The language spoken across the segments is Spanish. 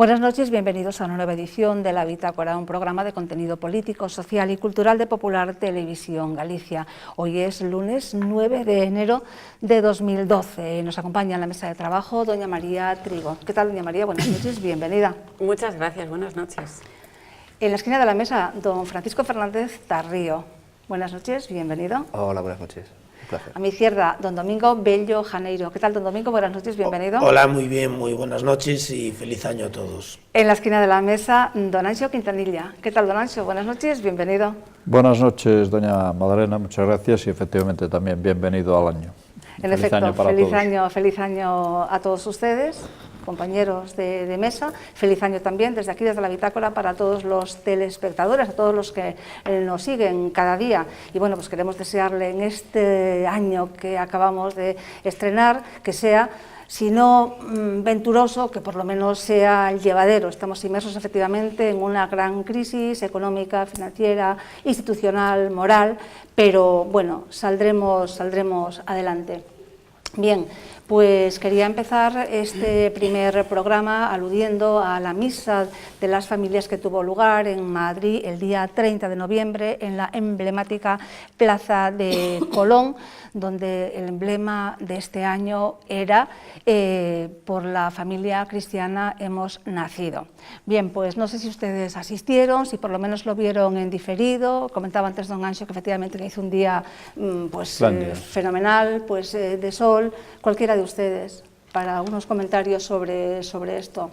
Buenas noches, bienvenidos a una nueva edición de La Bitácora, un programa de contenido político, social y cultural de Popular Televisión Galicia. Hoy es lunes 9 de enero de 2012. Nos acompaña en la mesa de trabajo doña María Trigo. ¿Qué tal, doña María? Buenas noches, bienvenida. Muchas gracias, buenas noches. En la esquina de la mesa, don Francisco Fernández Tarrío. Buenas noches, bienvenido. Hola, buenas noches. Un placer. A mi izquierda, don Domingo Bello Janeiro. ¿Qué tal, don Domingo? Buenas noches, bienvenido. Hola, muy bien, muy buenas noches y feliz año a todos. En la esquina de la mesa, don Anxo Quintanilla. ¿Qué tal, don Anxo? Buenas noches, bienvenido. Buenas noches, doña Madalena, muchas gracias y efectivamente también bienvenido al año. En efecto, feliz año a todos ustedes, compañeros de mesa, feliz año también desde aquí, desde la Bitácora, para todos los telespectadores, a todos los que nos siguen cada día. Y bueno, pues queremos desearle en este año que acabamos de estrenar, que sea, si no venturoso, que por lo menos sea llevadero. Estamos inmersos efectivamente en una gran crisis económica, financiera, institucional, moral, pero bueno, saldremos adelante. Bien, pues quería empezar este primer programa aludiendo a la misa de las familias que tuvo lugar en Madrid el día 30 de noviembre en la emblemática Plaza de Colón, donde el emblema de este año era por la familia cristiana hemos nacido. Bien, pues no sé si ustedes asistieron, si por lo menos lo vieron en diferido. Comentaba antes don Anxo que efectivamente hizo un día fenomenal, pues de sol. Cualquiera de ustedes, para unos comentarios sobre esto.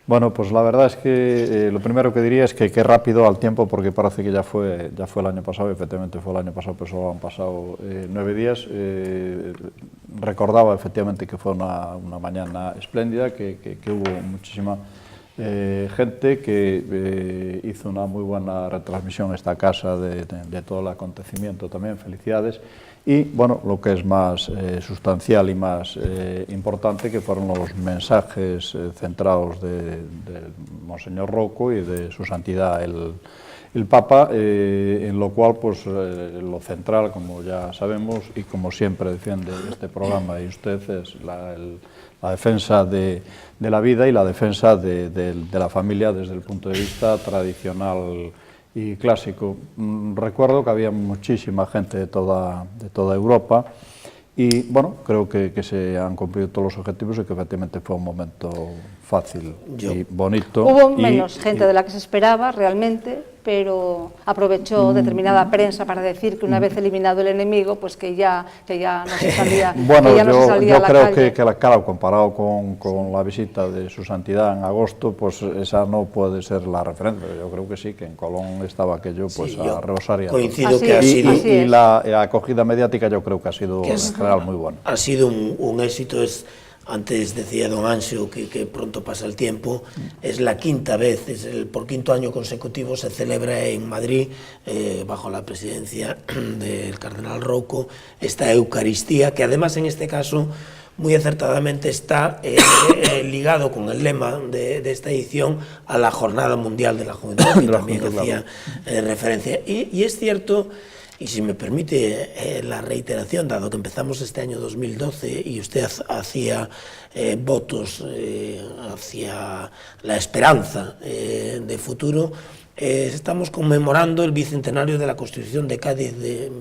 Bueno, pues la verdad es que lo primero que diría es que qué rápido al tiempo, porque parece que ya fue el año pasado, efectivamente fue el año pasado, pero solo han pasado 9 días. Recordaba efectivamente que fue una mañana espléndida, que hubo muchísima gente, que hizo una muy buena retransmisión esta casa de todo el acontecimiento también, felicidades. Y bueno, lo que es más sustancial y más importante, que fueron los mensajes centrados de Monseñor Rouco y de su santidad el Papa, en lo cual pues lo central, como ya sabemos y como siempre defiende este programa y usted, es la defensa de la vida y la defensa de la familia desde el punto de vista tradicional y clásico. Recuerdo que había muchísima gente de toda Europa y bueno, creo que se han cumplido todos los objetivos y que efectivamente fue un momento fácil y bonito. Hubo menos gente de la que se esperaba realmente, pero aprovechó determinada prensa para decir que una vez eliminado el enemigo, pues que ya no se salía, bueno, que ya no se salía a la creo calle. que claro, comparado con la visita de su santidad en agosto, pues esa no puede ser la referencia. Yo creo que sí, que en Colón estaba aquello pues sí, a rebosar y a coincido que ha sido... Y la acogida mediática yo creo que ha sido en general muy buena. Ha sido un éxito. Antes decía don Anxo que pronto pasa el tiempo, es la quinta vez, por quinto año consecutivo se celebra en Madrid, bajo la presidencia del cardenal Rouco, esta Eucaristía, que además en este caso muy acertadamente está ligado con el lema de esta edición a la Jornada Mundial de la Juventud, que también hacía referencia. Y es cierto, y si me permite la reiteración, dado que empezamos este año 2012 y usted hacía votos hacia la esperanza de futuro, estamos conmemorando el bicentenario de la Constitución de Cádiz de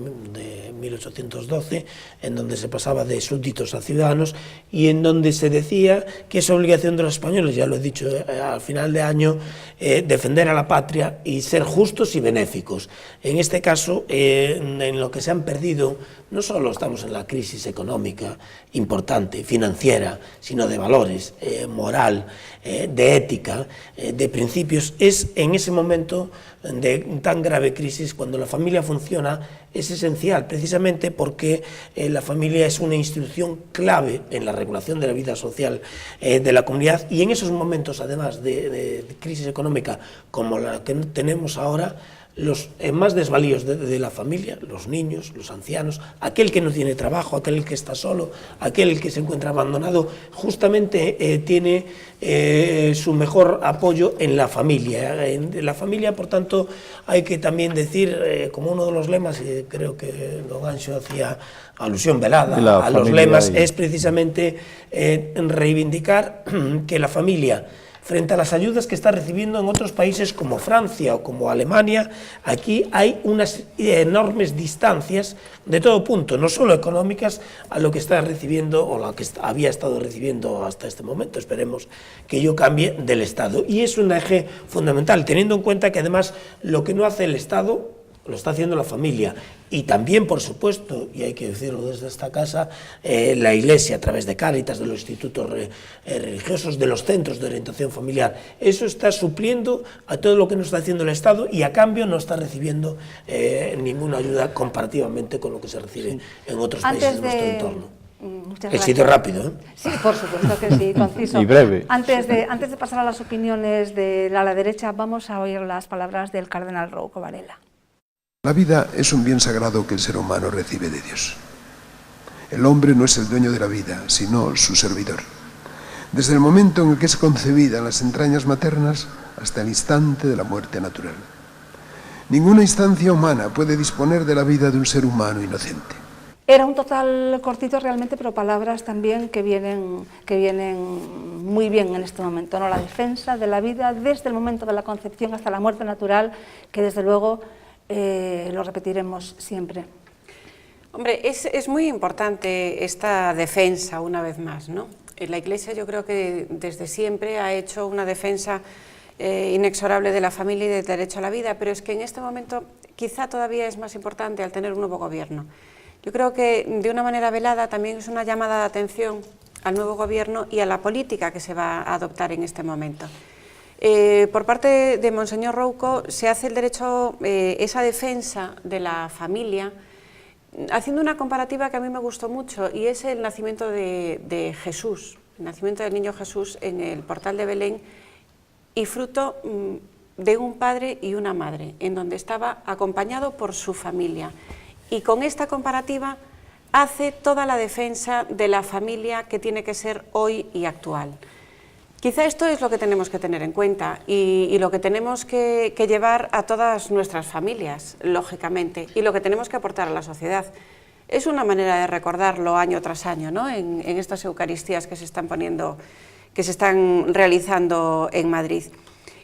1812, en donde se pasaba de súbditos a ciudadanos y en donde se decía que es obligación de los españoles, ya lo he dicho al final de año, defender a la patria y ser justos y benéficos. En este caso, en lo que se han perdido, no solo estamos en la crisis económica importante, financiera, sino de valores, moral, de ética, de principios. Es en ese momento de tan grave crisis cuando la familia funciona, es esencial, precisamente porque la familia es una institución clave en la regulación de la vida social de la comunidad, y en esos momentos, además de crisis económica como la que tenemos ahora, los más desvalidos de la familia, los niños, los ancianos, aquel que no tiene trabajo, aquel que está solo, aquel que se encuentra abandonado, justamente tiene su mejor apoyo en la familia. En la familia, por tanto, hay que también decir, como uno de los lemas, y creo que don Anxo hacía alusión velada a los lemas, es precisamente reivindicar que la familia frente a las ayudas que está recibiendo en otros países como Francia o como Alemania. Aquí hay unas enormes distancias de todo punto, no solo económicas, a lo que está recibiendo o lo que había estado recibiendo hasta este momento. Esperemos que ello cambie del Estado. Y es un eje fundamental, teniendo en cuenta que además lo que no hace el Estado lo está haciendo la familia, y también, por supuesto, y hay que decirlo desde esta casa, la Iglesia, a través de Cáritas, de los institutos religiosos, de los centros de orientación familiar. Eso está supliendo a todo lo que no está haciendo el Estado, y a cambio no está recibiendo ninguna ayuda comparativamente con lo que se recibe en otros países de nuestro entorno. Muchas He gracias. sido rápido, ¿eh? Sí, por supuesto que sí, conciso. Y breve. Antes de pasar a las opiniones de la derecha, vamos a oír las palabras del cardenal Rouco Varela. La vida es un bien sagrado que el ser humano recibe de Dios. El hombre no es el dueño de la vida, sino su servidor. Desde el momento en el que es concebida en las entrañas maternas hasta el instante de la muerte natural. Ninguna instancia humana puede disponer de la vida de un ser humano inocente. Era un total cortito realmente, pero palabras también que vienen muy bien en este momento, ¿no? La defensa de la vida desde el momento de la concepción hasta la muerte natural, que desde luego lo repetiremos siempre. Hombre, es muy importante esta defensa una vez más, ¿no? La Iglesia yo creo que desde siempre ha hecho una defensa inexorable de la familia y del derecho a la vida, pero es que en este momento quizá todavía es más importante al tener un nuevo gobierno. Yo creo que de una manera velada también es una llamada de atención al nuevo gobierno y a la política que se va a adoptar en este momento. Por parte de Monseñor Rouco se hace el derecho, esa defensa de la familia, haciendo una comparativa que a mí me gustó mucho, y es el nacimiento de Jesús, el nacimiento del niño Jesús en el portal de Belén, y fruto de un padre y una madre, en donde estaba acompañado por su familia. Y con esta comparativa hace toda la defensa de la familia que tiene que ser hoy y actual. Quizá esto es lo que tenemos que tener en cuenta y lo que tenemos que llevar a todas nuestras familias, lógicamente, y lo que tenemos que aportar a la sociedad. Es una manera de recordarlo año tras año, ¿no? En estas Eucaristías que se están realizando en Madrid.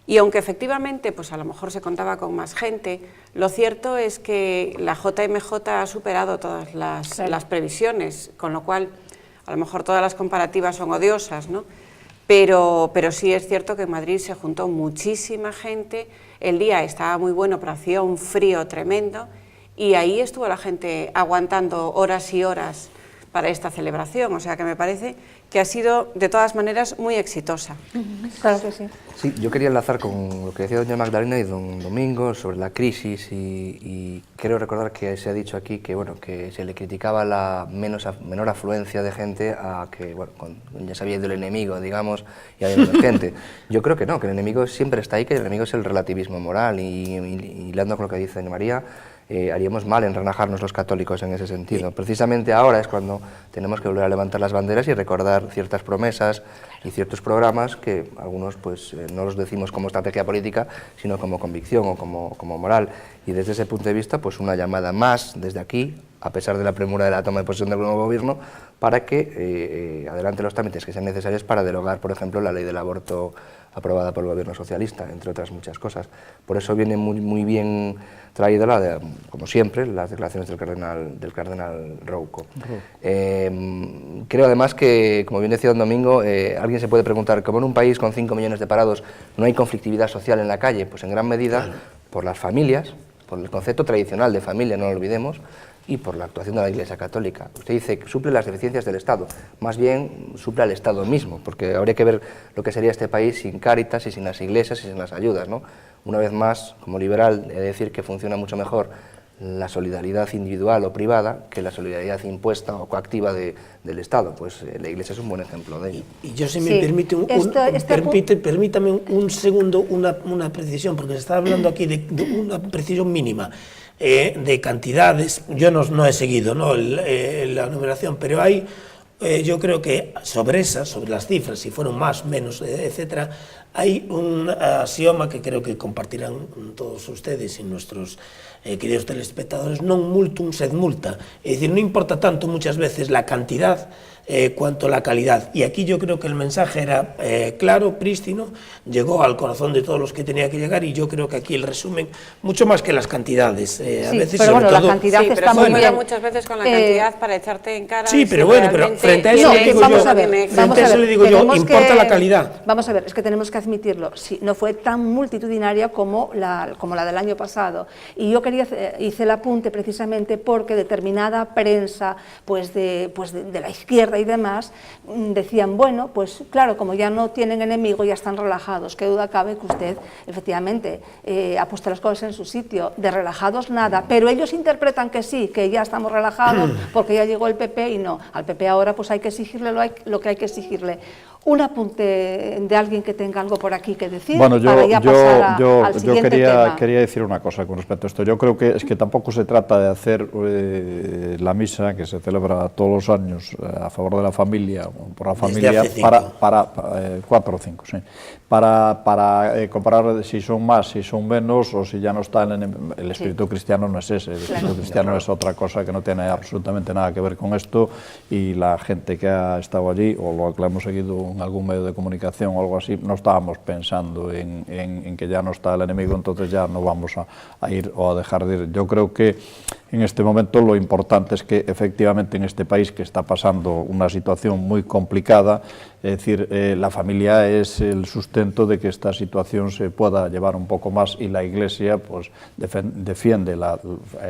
Y aunque efectivamente, pues a lo mejor se contaba con más gente, lo cierto es que la JMJ ha superado todas las previsiones, con lo cual a lo mejor todas las comparativas son odiosas, ¿no? Pero sí es cierto que en Madrid se juntó muchísima gente, el día estaba muy bueno, pero hacía un frío tremendo, y ahí estuvo la gente aguantando horas y horas para esta celebración, o sea que me parece que ha sido de todas maneras muy exitosa. Claro que sí. Sí, yo quería enlazar con lo que decía doña Magdalena y don Domingo sobre la crisis, y creo recordar que se ha dicho aquí que, bueno, que se le criticaba la menor afluencia de gente a que, bueno, ya se había ido el enemigo, digamos, y había menos gente. Yo creo que no, que el enemigo siempre está ahí, que el enemigo es el relativismo moral, y hilando con lo que dice doña María, haríamos mal en renajarnos los católicos en ese sentido. Precisamente ahora es cuando tenemos que volver a levantar las banderas y recordar ciertas promesas y ciertos programas que algunos pues no los decimos como estrategia política, sino como convicción o como moral. Y desde ese punto de vista, pues una llamada más desde aquí, a pesar de la premura de la toma de posesión del nuevo gobierno, para que adelante los trámites que sean necesarios para derogar, por ejemplo, la ley del aborto aprobada por el gobierno socialista, entre otras muchas cosas. Por eso viene muy bien traída, como siempre, las declaraciones del cardenal Rouco. Creo además que, como bien decía don Domingo, alguien se puede preguntar, ¿cómo en un país con 5 millones de parados no hay conflictividad social en la calle? Pues en gran medida por las familias, por el concepto tradicional de familia, no lo olvidemos, y por la actuación de la Iglesia Católica. Usted dice que suple las deficiencias del Estado, más bien suple al Estado mismo, porque habría que ver lo que sería este país sin Cáritas y sin las iglesias y sin las ayudas, ¿no? Una vez más, como liberal, he de decir que funciona mucho mejor la solidaridad individual o privada que la solidaridad impuesta o coactiva del Estado. Pues la Iglesia es un buen ejemplo de ello. Y yo, si me permite, permítame un segundo, una precisión, porque se está hablando aquí de una precisión mínima. De cantidades, yo no he seguido, ¿no?, la numeración, pero hay, yo creo que sobre las cifras, si fueron más, menos, etcétera, hay un axioma que creo que compartirán todos ustedes y nuestros queridos telespectadores: non multum sed multa. Es decir, no importa tanto muchas veces la cantidad cuanto a la calidad. Y aquí yo creo que el mensaje era claro, prístino, llegó al corazón de todos los que tenía que llegar, y yo creo que aquí el resumen, mucho más que las cantidades. A veces, pero bueno, sobre todo, la cantidad Sí, está pero muy bien. muchas veces con la cantidad para echarte en cara. Sí, pero bueno, pero frente a eso le digo yo, frente a eso le digo yo, importa la calidad. Vamos a ver, es que tenemos que admitirlo, sí, no fue tan multitudinaria como la del año pasado. Y yo hice el apunte precisamente porque determinada prensa de la izquierda y demás decían, bueno, pues claro, como ya no tienen enemigo, ya están relajados. Qué duda cabe que usted, efectivamente, ha puesto las cosas en su sitio. De relajados nada, pero ellos interpretan que sí, que ya estamos relajados porque ya llegó el PP, y no. Al PP ahora pues hay que exigirle lo que hay que exigirle. Un apunte de alguien que tenga algo por aquí que decir, bueno, para ya pasar al siguiente tema. Quería decir una cosa con respecto a esto. Yo creo que es que tampoco se trata de hacer la misa que se celebra todos los años a favor de la familia, por la familia, para 4 o 5, sí, para comparar si son más, si son menos, o si ya no está el espíritu cristiano. No es ese, el espíritu cristiano es otra cosa que no tiene absolutamente nada que ver con esto, y la gente que ha estado allí, o lo que la hemos seguido en algún medio de comunicación o algo así, no estábamos pensando en que ya no está el enemigo, entonces ya no vamos a ir o a dejar de ir. Yo creo que en este momento lo importante es que efectivamente en este país, que está pasando una situación muy complicada, es decir, la familia es el sustento de que esta situación se pueda llevar un poco más, y la Iglesia pues defiende la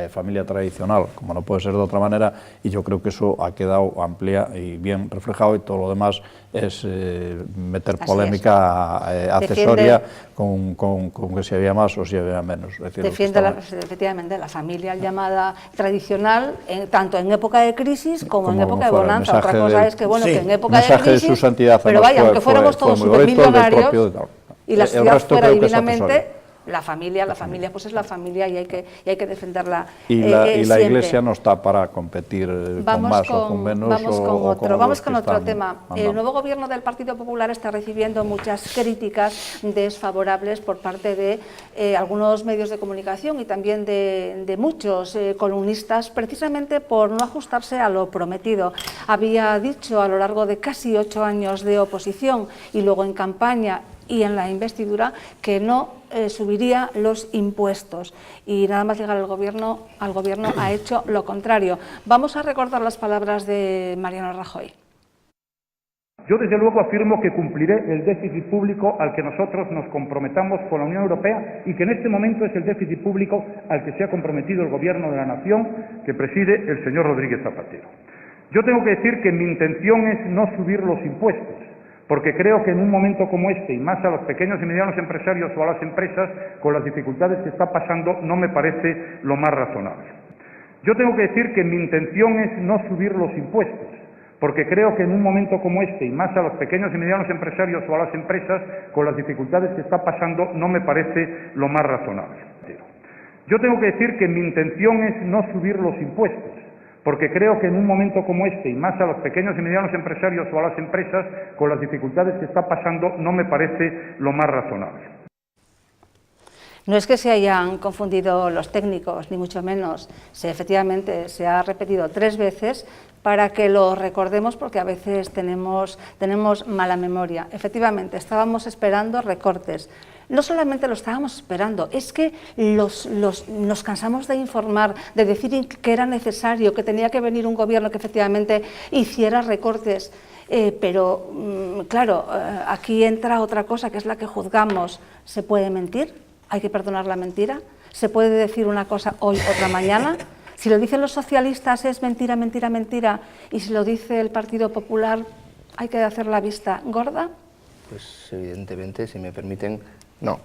familia tradicional, como no puede ser de otra manera, y yo creo que eso ha quedado amplia y bien reflejado, y todo lo demás es meter polémica accesoria con que si había más o si había menos. Es decir, defiende efectivamente la familia llamada tradicional, tanto en época de crisis como en época de bonanza. Otra cosa es que, bueno, que en época de crisis, pero vaya, aunque fuéramos todos supermillonarios y la sociedad fuera divinamente, la familia pues es la familia, y hay que defenderla. Y la Iglesia no está para competir con más o con menos. Vamos con otro tema. El nuevo gobierno del Partido Popular está recibiendo muchas críticas desfavorables por parte de algunos medios de comunicación y también de muchos columnistas, precisamente por no ajustarse a lo prometido. Había dicho a lo largo de casi 8 años de oposición, y luego en campaña y en la investidura, que no subiría los impuestos, y nada más llegar al gobierno ha hecho lo contrario. Vamos a recordar las palabras de Mariano Rajoy. Yo desde luego afirmo que cumpliré el déficit público al que nosotros nos comprometamos con la Unión Europea, y que en este momento es el déficit público al que se ha comprometido el Gobierno de la Nación, que preside el señor Rodríguez Zapatero. Yo tengo que decir que mi intención es no subir los impuestos, porque creo que en un momento como este, y más a los pequeños y medianos empresarios o a las empresas, con las dificultades que está pasando, no me parece lo más razonable. Yo tengo que decir que mi intención es no subir los impuestos, porque creo que en un momento como este, y más a los pequeños y medianos empresarios o a las empresas, con las dificultades que está pasando, no me parece lo más razonable. Yo tengo que decir que mi intención es no subir los impuestos, porque creo que en un momento como este, y más a los pequeños y medianos empresarios o a las empresas, con las dificultades que está pasando, no me parece lo más razonable. No es que se hayan confundido los técnicos, ni mucho menos. Efectivamente, se ha repetido 3 veces para que lo recordemos, porque a veces tenemos mala memoria. Efectivamente, estábamos esperando recortes. No solamente lo estábamos esperando, es que nos cansamos de informar, de decir que era necesario, que tenía que venir un gobierno que efectivamente hiciera recortes, pero claro, aquí entra otra cosa, que es la que juzgamos. ¿Se puede mentir? ¿Hay que perdonar la mentira? ¿Se puede decir una cosa hoy, otra mañana? Si lo dicen los socialistas es mentira, mentira, mentira, y si lo dice el Partido Popular, ¿hay que hacer la vista gorda? Pues evidentemente, si me permiten, no.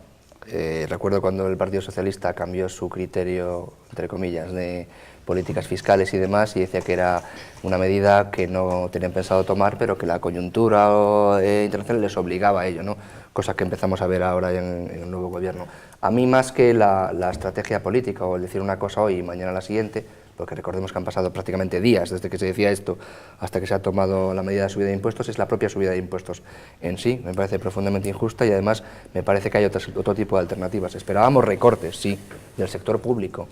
Recuerdo cuando el Partido Socialista cambió su criterio, entre comillas, de políticas fiscales y demás, y decía que era una medida que no tenían pensado tomar, pero que la coyuntura internacional les obligaba a ello, ¿no? Cosa que empezamos a ver ahora en el nuevo gobierno. A mí, más que la estrategia política, o el decir una cosa hoy y mañana la siguiente, porque recordemos que han pasado prácticamente días desde que se decía esto hasta que se ha tomado la medida de subida de impuestos, es la propia subida de impuestos en sí. Me parece profundamente injusta, y además me parece que hay otro tipo de alternativas. Esperábamos recortes, sí, del sector público,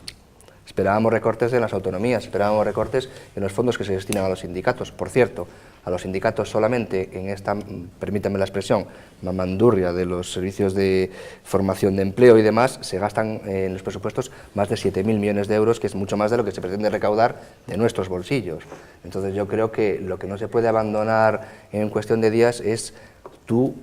Esperábamos recortes en las autonomías, esperábamos recortes en los fondos que se destinan a los sindicatos. Por cierto, a los sindicatos solamente en esta, permítanme la expresión, mamandurria de los servicios de formación de empleo y demás, se gastan en los presupuestos más de 7.000 millones de euros, que es mucho más de lo que se pretende recaudar de nuestros bolsillos. Entonces yo creo que lo que no se puede abandonar en cuestión de días es tu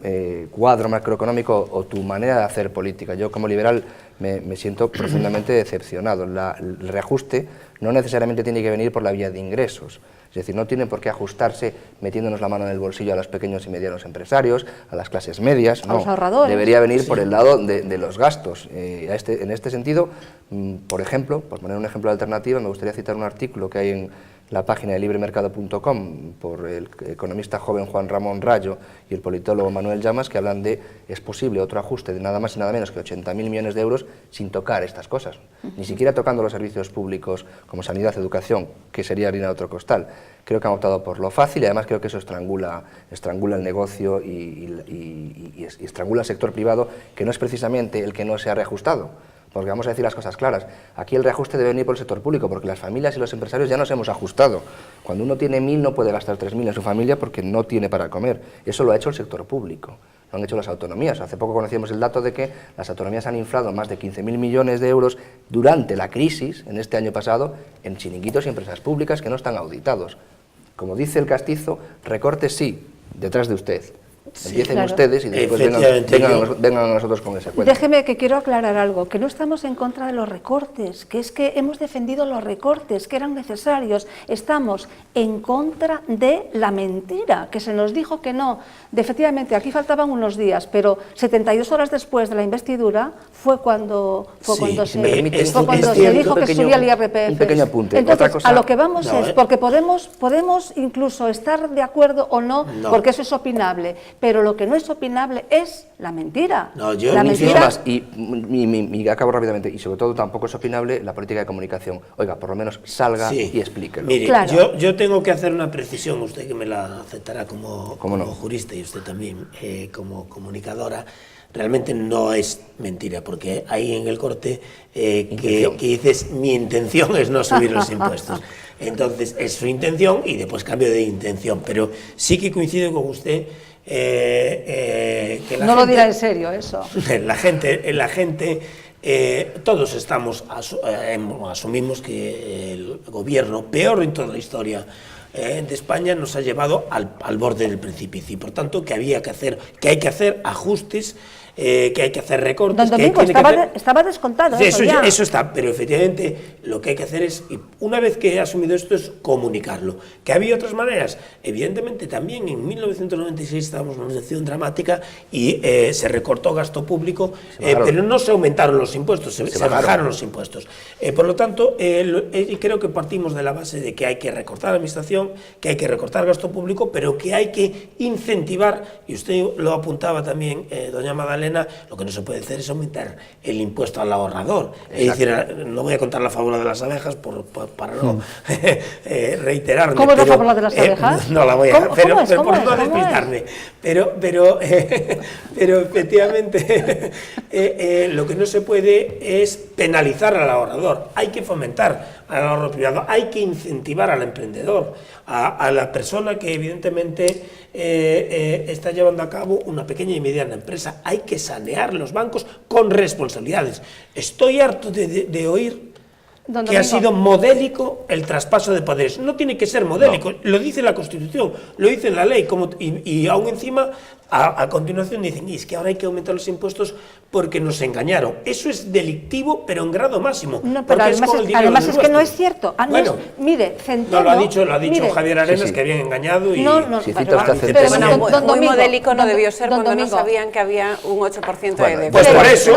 cuadro macroeconómico o tu manera de hacer política. Yo como liberal me siento profundamente decepcionado. El reajuste no necesariamente tiene que venir por la vía de ingresos. Es decir, no tiene por qué ajustarse metiéndonos la mano en el bolsillo a los pequeños y medianos empresarios, a las clases medias, no. A los ahorradores. Debería venir por el lado de los gastos. En este sentido, por ejemplo, por poner un ejemplo de alternativa, me gustaría citar un artículo que hay en la página de libremercado.com por el economista joven Juan Ramón Rayo y el politólogo Manuel Llamas, que hablan de es posible otro ajuste de nada más y nada menos que 80.000 millones de euros sin tocar estas cosas, ni siquiera tocando los servicios públicos como sanidad, educación, que sería harina de otro costal. Creo que han optado por lo fácil y además creo que eso estrangula el negocio y estrangula el sector privado, que no es precisamente el que no se ha reajustado. Porque vamos a decir las cosas claras, aquí el reajuste debe venir por el sector público, porque las familias y los empresarios ya nos hemos ajustado. Cuando uno tiene 1.000 no puede gastar 3.000 en su familia porque no tiene para comer. Eso lo ha hecho el sector público, lo han hecho las autonomías. Hace poco conocíamos el dato de que las autonomías han inflado más de 15.000 millones de euros durante la crisis, en este año pasado, en chiringuitos y empresas públicas que no están auditados. Como dice el castizo, recortes sí, detrás de usted. Empiecen ustedes y después vengan a nosotros con ese cuento. Déjeme que quiero aclarar algo, que no estamos en contra de los recortes, que es que hemos defendido los recortes, que eran necesarios. Estamos en contra de la mentira, que se nos dijo que no. Efectivamente, aquí faltaban unos días, pero 72 horas después de la investidura fue cuando se dijo que subía el IRPF. Un pequeño apunte. Entonces, a lo que vamos es, porque podemos incluso estar de acuerdo o no, porque eso es opinable, pero lo que no es opinable es la mentira. La mentira. Más, y acabo rápidamente, y sobre todo tampoco es opinable la política de comunicación. Oiga, por lo menos salga y explíquelo. Mire, claro. yo tengo que hacer una precisión, usted que me la aceptará como jurista y usted también como comunicadora. Realmente no es mentira, porque ahí en el corte que dices, mi intención es no subir los impuestos. Entonces, es su intención y después cambio de intención. Pero sí que coincido con usted que la no gente, lo dirá en serio eso. La gente todos asumimos que el gobierno, peor en toda la historia de España, nos ha llevado al borde del precipicio y por tanto que hay que hacer ajustes, que hay que hacer recortes. Don Domingo, estaba descontado eso está, pero efectivamente lo que hay que hacer es, una vez que he asumido esto, es comunicarlo. ¿Que había otras maneras? Evidentemente también en 1996 estábamos en una situación dramática y se recortó gasto público, pero no se aumentaron los impuestos, se bajaron los impuestos. Por lo tanto, creo que partimos de la base de que hay que recortar la administración, que hay que recortar gasto público, pero que hay que incentivar, y usted lo apuntaba también, doña Magdalena, lo que no se puede hacer es aumentar el impuesto al ahorrador. Es decir, no voy a contar la fábula de las abejas para no reiterarme. ¿Cómo es la fábula de las abejas? No la voy a hacer, pero por no despistarme. Pero efectivamente lo que no se puede es penalizar al ahorrador. Hay que fomentar al ahorro privado, hay que incentivar al emprendedor, a la persona que evidentemente está llevando a cabo una pequeña y mediana empresa. Hay que sanear los bancos con responsabilidades. Estoy harto de oír que ha sido modélico el traspaso de poderes. No tiene que ser modélico, lo dice la Constitución, lo dice la ley, y aún encima, a continuación dicen, y es que ahora hay que aumentar los impuestos porque nos engañaron. Eso es delictivo, pero en grado máximo. No, pero además es que no es cierto. Bueno, mire, Centeno, lo ha dicho Javier Arenas, que habían engañado. Y, muy modélico no debió ser cuando no sabían que había un 8% de déficit. Pues por eso.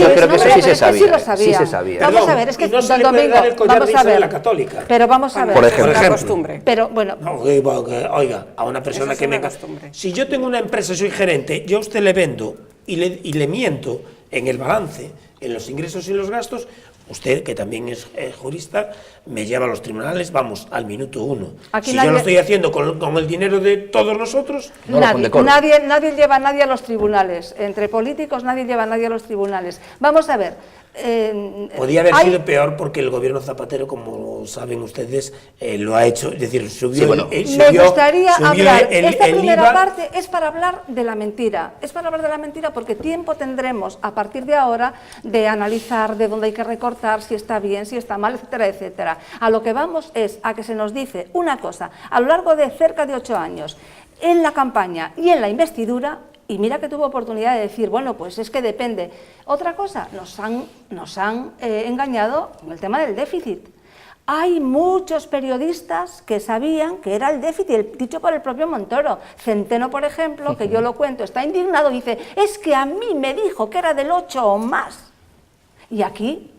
Yo creo que eso sí se sabía. Sí se sabía. Vamos a ver, es que no se le puede dar el collar de Isabel la Católica. Pero vamos a ver. Por ejemplo. Costumbre. Pero bueno. Oiga, a una persona que me... Si yo tengo una empresa, soy gerente, yo a usted le vendo y le miento en el balance, en los ingresos y los gastos, usted, que también es jurista, me lleva a los tribunales, vamos, al minuto 1. Si yo lo estoy haciendo con el dinero de todos nosotros... Nadie lleva a nadie a los tribunales. Entre políticos nadie lleva a nadie a los tribunales. Vamos a ver, Podía haber sido peor porque el gobierno Zapatero, como saben ustedes, lo ha hecho, es decir, subió, Sí, bueno. Me gustaría hablar, esta primera IVA. parte es para hablar de la mentira, porque tiempo tendremos a partir de ahora de analizar de dónde hay que recortar, si está bien, si está mal, etcétera, etcétera. A lo que vamos es a que se nos dice una cosa, a lo largo de cerca de 8 años, en la campaña y en la investidura, y mira que tuvo oportunidad de decir, bueno, pues es que depende. Otra cosa, nos han engañado con el tema del déficit. Hay muchos periodistas que sabían que era el déficit, dicho por el propio Montoro. Centeno, por ejemplo, que yo lo cuento, está indignado, dice, es que a mí me dijo que era del 8 o más. Y aquí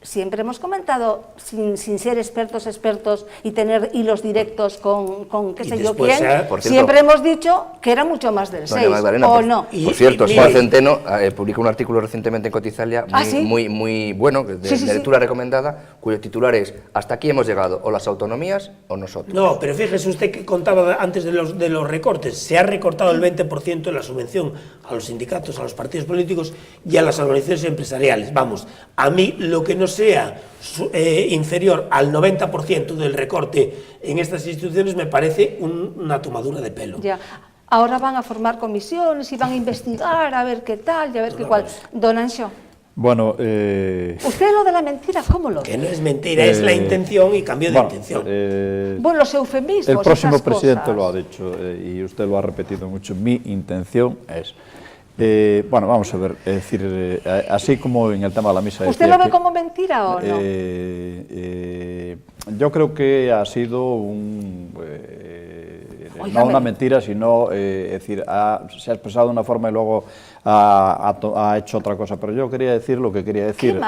siempre hemos comentado, sin ser expertos y tener hilos directos con qué sé yo quién, por cierto, siempre hemos dicho que era mucho más del 6, ¿o no? Por cierto, Juan Centeno publicó un artículo recientemente en Cotizalia muy bueno, de lectura recomendada, cuyo titular es «Hasta aquí hemos llegado, o las autonomías o nosotros». No, pero fíjese usted que contaba antes de los recortes. Se ha recortado el 20% de la subvención a los sindicatos, a los partidos políticos y a las organizaciones empresariales. Vamos, a mí lo que no sea inferior al 90% del recorte en estas instituciones me parece una tomadura de pelo. Ya. Ahora van a formar comisiones y van a investigar a ver qué tal y a ver qué cual. Don Anxo. Bueno, ¿usted lo de la mentira cómo lo ve? Que no es mentira, es la intención y cambio de intención. Bueno, los eufemismos, el próximo esas presidente cosas. lo ha dicho y usted lo ha repetido mucho. Mi intención es... bueno, vamos a ver, es decir, así como en el tema de la misa... ¿Usted lo ve como mentira o no? Yo creo que ha sido no una mentira, sino, es decir, se ha expresado de una forma y luego ha hecho otra cosa. Pero yo quería decir lo que quería decir.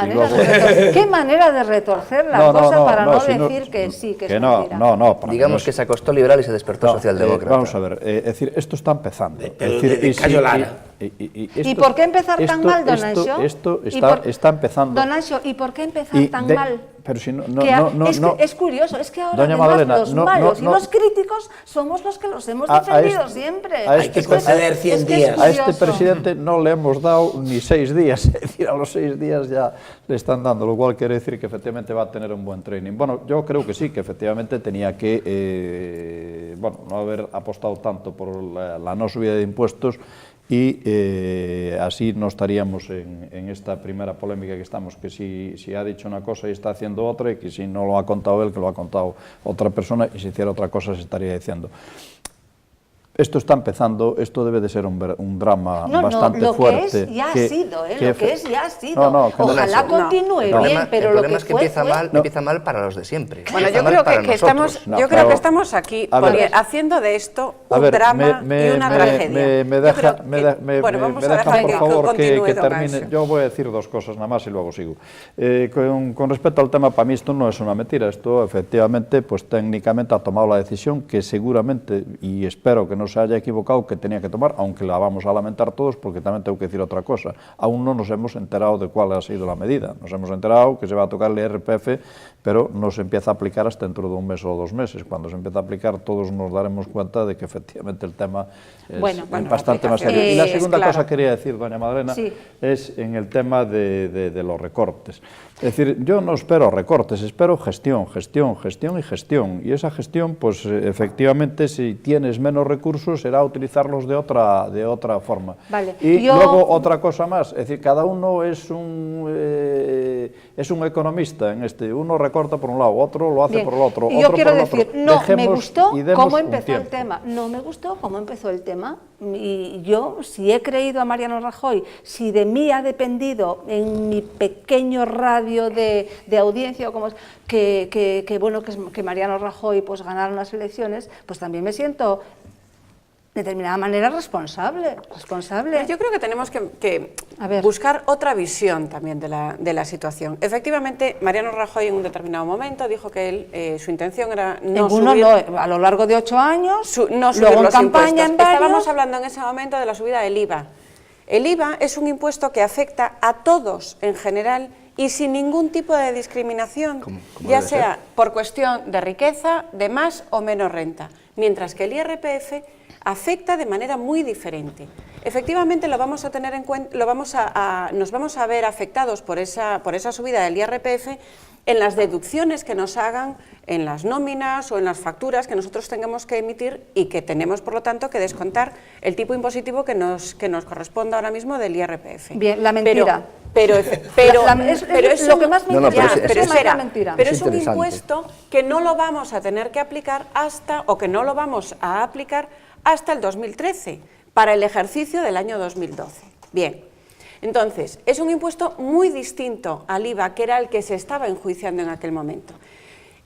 ¿Qué manera de retorcer la cosa para no decir que sí, que es mentira? Digamos que se acostó liberal y se despertó socialdemócrata. Vamos a ver, es decir, esto está empezando. ¿Y por qué empezar tan mal, don Anxo? Esto está empezando. Don Anxo, ¿y por qué empezar tan mal? Pero si es curioso, es que ahora además los malos y los críticos somos los que los hemos defendido siempre. Hay que conceder 100 días. A este presidente no le hemos dado ni 6 días, es decir, a los 6 días ya le están dando, lo cual quiere decir que efectivamente va a tener un buen training. Bueno, yo creo que sí, que efectivamente tenía que no haber apostado tanto por la no subida de impuestos y así no estaríamos en esta primera polémica que estamos, que si ha dicho una cosa y está haciendo otra, y que si no lo ha contado él, que lo ha contado otra persona, y si hiciera otra cosa se estaría diciendo. Esto está empezando, esto debe de ser un drama bastante fuerte. Lo que es ya ha sido, ojalá continúe bien, pero lo que es que empieza mal para los de siempre. Bueno, yo creo que estamos aquí haciendo de esto un drama y una tragedia. Me dejan, por favor, que termine. Yo voy a decir 2 cosas nada más y luego sigo. Con respecto al tema, para mí esto no es una mentira, esto efectivamente, pues técnicamente ha tomado la decisión que seguramente, y espero que no se haya equivocado, que tenía que tomar, aunque la vamos a lamentar todos, porque también tengo que decir otra cosa. Aún no nos hemos enterado de cuál ha sido la medida. Nos hemos enterado que se va a tocar el IRPF, pero no se empieza a aplicar hasta dentro de 1 mes o 2 meses. Cuando se empieza a aplicar, todos nos daremos cuenta de que efectivamente el tema es bastante más serio. Y la segunda cosa que quería decir, doña Madalena, es en el tema de los recortes. Es decir, yo no espero recortes, espero gestión. Y esa gestión, pues efectivamente, si tienes menos recursos, será utilizarlos de otra forma. Vale. Y luego otra cosa más, es decir, cada uno es un economista en este. Uno recorta por un lado, otro lo hace por el otro. Y yo quiero decir, no me gustó cómo empezó el tema. No me gustó cómo empezó el tema. Y yo, si he creído a Mariano Rajoy, si de mí ha dependido en mi pequeño radio de audiencia, o como que Mariano Rajoy pues ganara las elecciones, pues también me siento de determinada manera responsable. Yo creo que tenemos que buscar otra visión también de la situación. Efectivamente, Mariano Rajoy en un determinado momento dijo que él, su intención era a lo largo de 8 años, no subir luego los en campaña, impuestos. Estábamos hablando en ese momento de la subida del IVA. El IVA es un impuesto que afecta a todos en general y sin ningún tipo de discriminación, ya sea por cuestión de riqueza, de más o menos renta, mientras que el IRPF afecta de manera muy diferente. efectivamente lo vamos a tener en cuenta, nos vamos a ver afectados por esa subida del IRPF en las deducciones que nos hagan en las nóminas o en las facturas que nosotros tengamos que emitir y que tenemos, por lo tanto, que descontar el tipo impositivo que nos corresponde ahora mismo del IRPF. Bien, la mentira. Pero es lo que más me interesa, es la mentira. Pero es un impuesto que no lo vamos a tener que aplicar o que no lo vamos a aplicar hasta el 2013, para el ejercicio del año 2012. Bien, entonces, es un impuesto muy distinto al IVA, que era el que se estaba enjuiciando en aquel momento.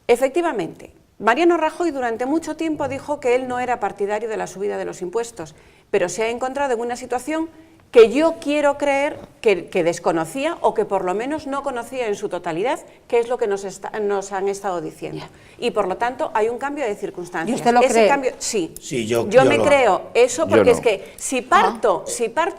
Efectivamente, Mariano Rajoy durante mucho tiempo dijo que él no era partidario de la subida de los impuestos, pero se ha encontrado en una situación que yo quiero creer que desconocía o que por lo menos no conocía en su totalidad, que es lo que nos han estado diciendo. Y por lo tanto hay un cambio de circunstancias. ¿Y usted lo cree? Cambio, sí, yo me creo eso, porque no. es que si parto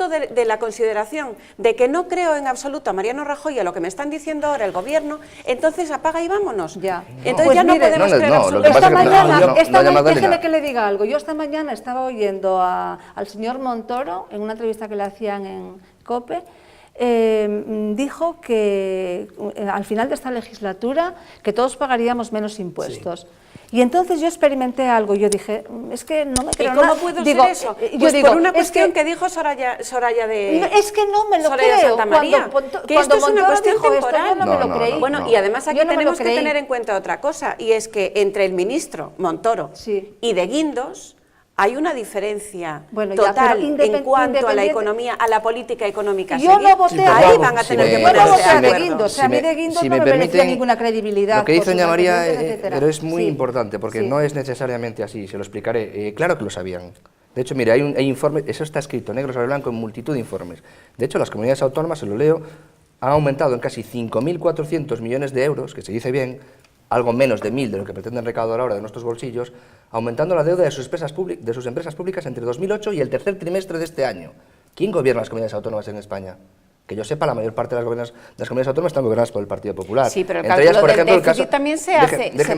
de la consideración de que no creo en absoluto a Mariano Rajoy y a lo que me están diciendo ahora el gobierno, entonces apaga y vámonos. Ya. Entonces Pues ya no mire, podemos creer lo que absolutamente. Esta pasa es que mañana, Magdalena. déjeme que le diga algo. Yo esta mañana estaba oyendo al señor Montoro en una entrevista que le hacían en COPE, dijo que al final de esta legislatura que todos pagaríamos menos impuestos. Sí. Y entonces yo experimenté algo, yo dije, es que no me creo nada. ¿Y cómo pudo ser eso? Pues por una cuestión que dijo Soraya de... Es que no me lo creo. Santa María, cuando esto es una cuestión temporal. Yo no me lo creí. Bueno, y además aquí tenemos que tener en cuenta otra cosa, y es que entre el ministro Montoro y de Guindos hay una diferencia total en cuanto a la economía, a la política económica. Yo no voté ahí van a tener que ponerse a de Guindos. A mí de Guindos no me merecía ninguna credibilidad. Lo que dice doña María pero es muy importante, porque no es necesariamente así, se lo explicaré. Claro que lo sabían. De hecho, mire, hay informes, eso está escrito negro sobre blanco en multitud de informes. De hecho, las comunidades autónomas, se lo leo, han aumentado en casi 5.400 millones de euros, que se dice bien, algo menos de 1.000 de lo que pretenden recaudar ahora de nuestros bolsillos, aumentando la deuda de sus empresas públicas entre 2008 y el tercer trimestre de este año. ¿Quién gobierna las comunidades autónomas en España? Que yo sepa, la mayor parte de las comunidades autónomas están gobernadas por el Partido Popular. Sí, pero el cálculo del déficit también se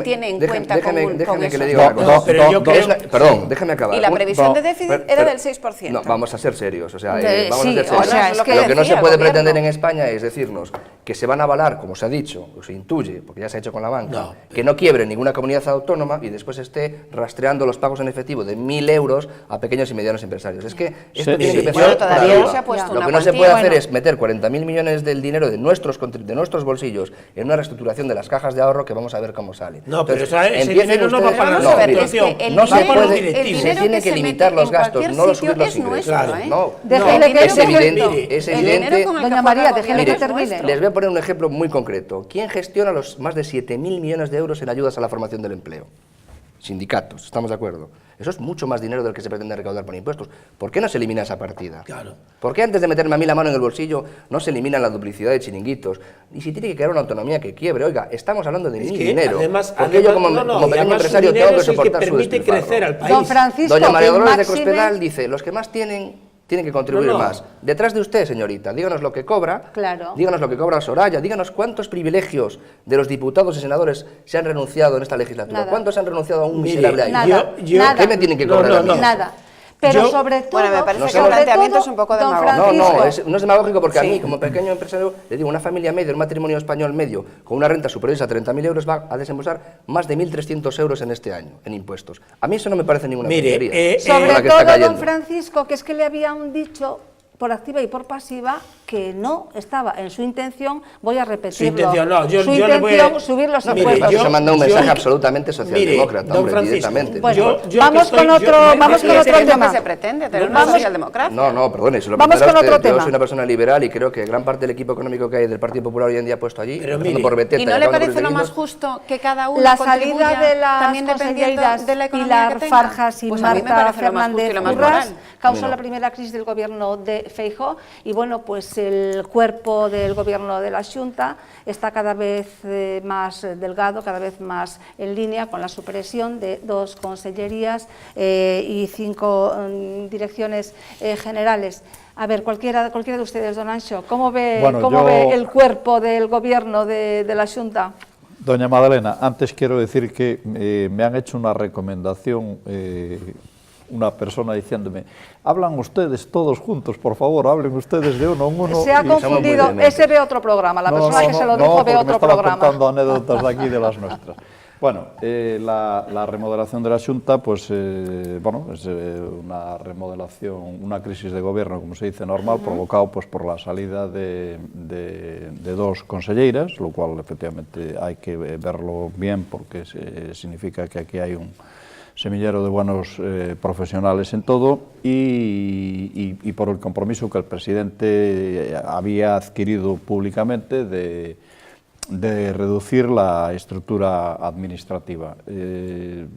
tiene en cuenta con déjeme que le eso. diga una cosa. Perdón, déjeme acabar. Y la previsión de déficit era del 6%. No, vamos a ser serios. O sea, vamos sí, a ser serios. es que lo que no se puede pretender en España es decirnos que se van a avalar, como se ha dicho, o se intuye, porque ya se ha hecho con la banca, que no quiebre ninguna comunidad autónoma y después esté rastreando los pagos en efectivo de 1.000 euros a pequeños y medianos empresarios. Es que esto tiene que pensar todavía no se ha puesto Lo que no se puede hacer es meter 40.000 millones del dinero de nuestros bolsillos en una reestructuración de las cajas de ahorro que vamos a ver cómo sale. No, pero ese dinero no va para la reestructuración, no se puede, se tiene que limitar los gastos, no subir los ingresos. Es evidente. Doña María, déjeme que termine. Les voy a poner un ejemplo muy concreto. ¿Quién gestiona los más de 7.000 millones de euros en ayudas a la formación del empleo? Sindicatos, ¿estamos de acuerdo? Eso es mucho más dinero del que se pretende recaudar por impuestos. ¿Por qué no se elimina esa partida? Claro. ¿Por qué antes de meterme a mí la mano en el bolsillo no se elimina la duplicidad de chiringuitos? Y si tiene que crear una autonomía que quiebre, oiga, estamos hablando de mi dinero. Porque yo como pequeño empresario tengo que soportar su despilfarro. Don Francisco, Doña María Dolores de Cospedal dice, los que más tienen que contribuir más. Detrás de usted, señorita, díganos lo que cobra, díganos lo que cobra Soraya, díganos cuántos privilegios de los diputados y senadores se han renunciado en esta legislatura, cuántos han renunciado a un miserable aire. ¿Qué me tienen que cobrar a mí? Nada. Pero sobre todo, me parece que el planteamiento es un poco demagógico. No es demagógico porque a mí, como pequeño empresario, le digo, una familia media, un matrimonio español medio, con una renta superior a 30.000 euros, va a desembolsar más de 1.300 euros en este año, en impuestos. A mí eso no me parece ninguna tontería. Sobre todo, don Francisco, que es que le habían dicho por activa y por pasiva que no estaba en su intención, voy a repetirlo, su intención, no, yo le voy a subir los impuestos. Se manda un mensaje absolutamente socialdemócrata, hombre, directamente. Bueno, vamos con otro tema. ¿Qué se pretende? ¿Tener una socialdemocracia? No, perdone, se lo vamos con otro tema. Yo soy una persona liberal y creo que gran parte del equipo económico que hay del Partido Popular hoy en día puesto allí, por Beteta, ¿y no le parece lo más justo que cada uno la salida de las consejerías Pilar Farjas y Marta Fernández Curras causó la primera crisis del gobierno de Feijóo y bueno, pues el cuerpo del gobierno de la Xunta está cada vez más delgado, cada vez más en línea con la supresión de 2 consellerías y 5 direcciones generales. A ver, cualquiera de ustedes, don Anxo, ¿cómo ve el cuerpo del gobierno de la Xunta? Doña Magdalena, antes quiero decir que me han hecho una recomendación una persona diciéndome, hablan ustedes todos juntos, por favor, hablen ustedes de uno en uno. Se ha confundido, ese ve otro programa, la persona que se lo dijo ve otro programa. No, porque me estaba contando anécdotas de aquí, de las nuestras. Bueno, la remodelación de la Xunta, pues, bueno, es una remodelación, una crisis de gobierno, como se dice, normal, provocado pues, por la salida de dos conselleiras, lo cual, efectivamente, hay que verlo bien, porque significa que aquí hay un semillero de buenos profesionales en todo, y por el compromiso que el presidente había adquirido públicamente de reducir la estructura administrativa. El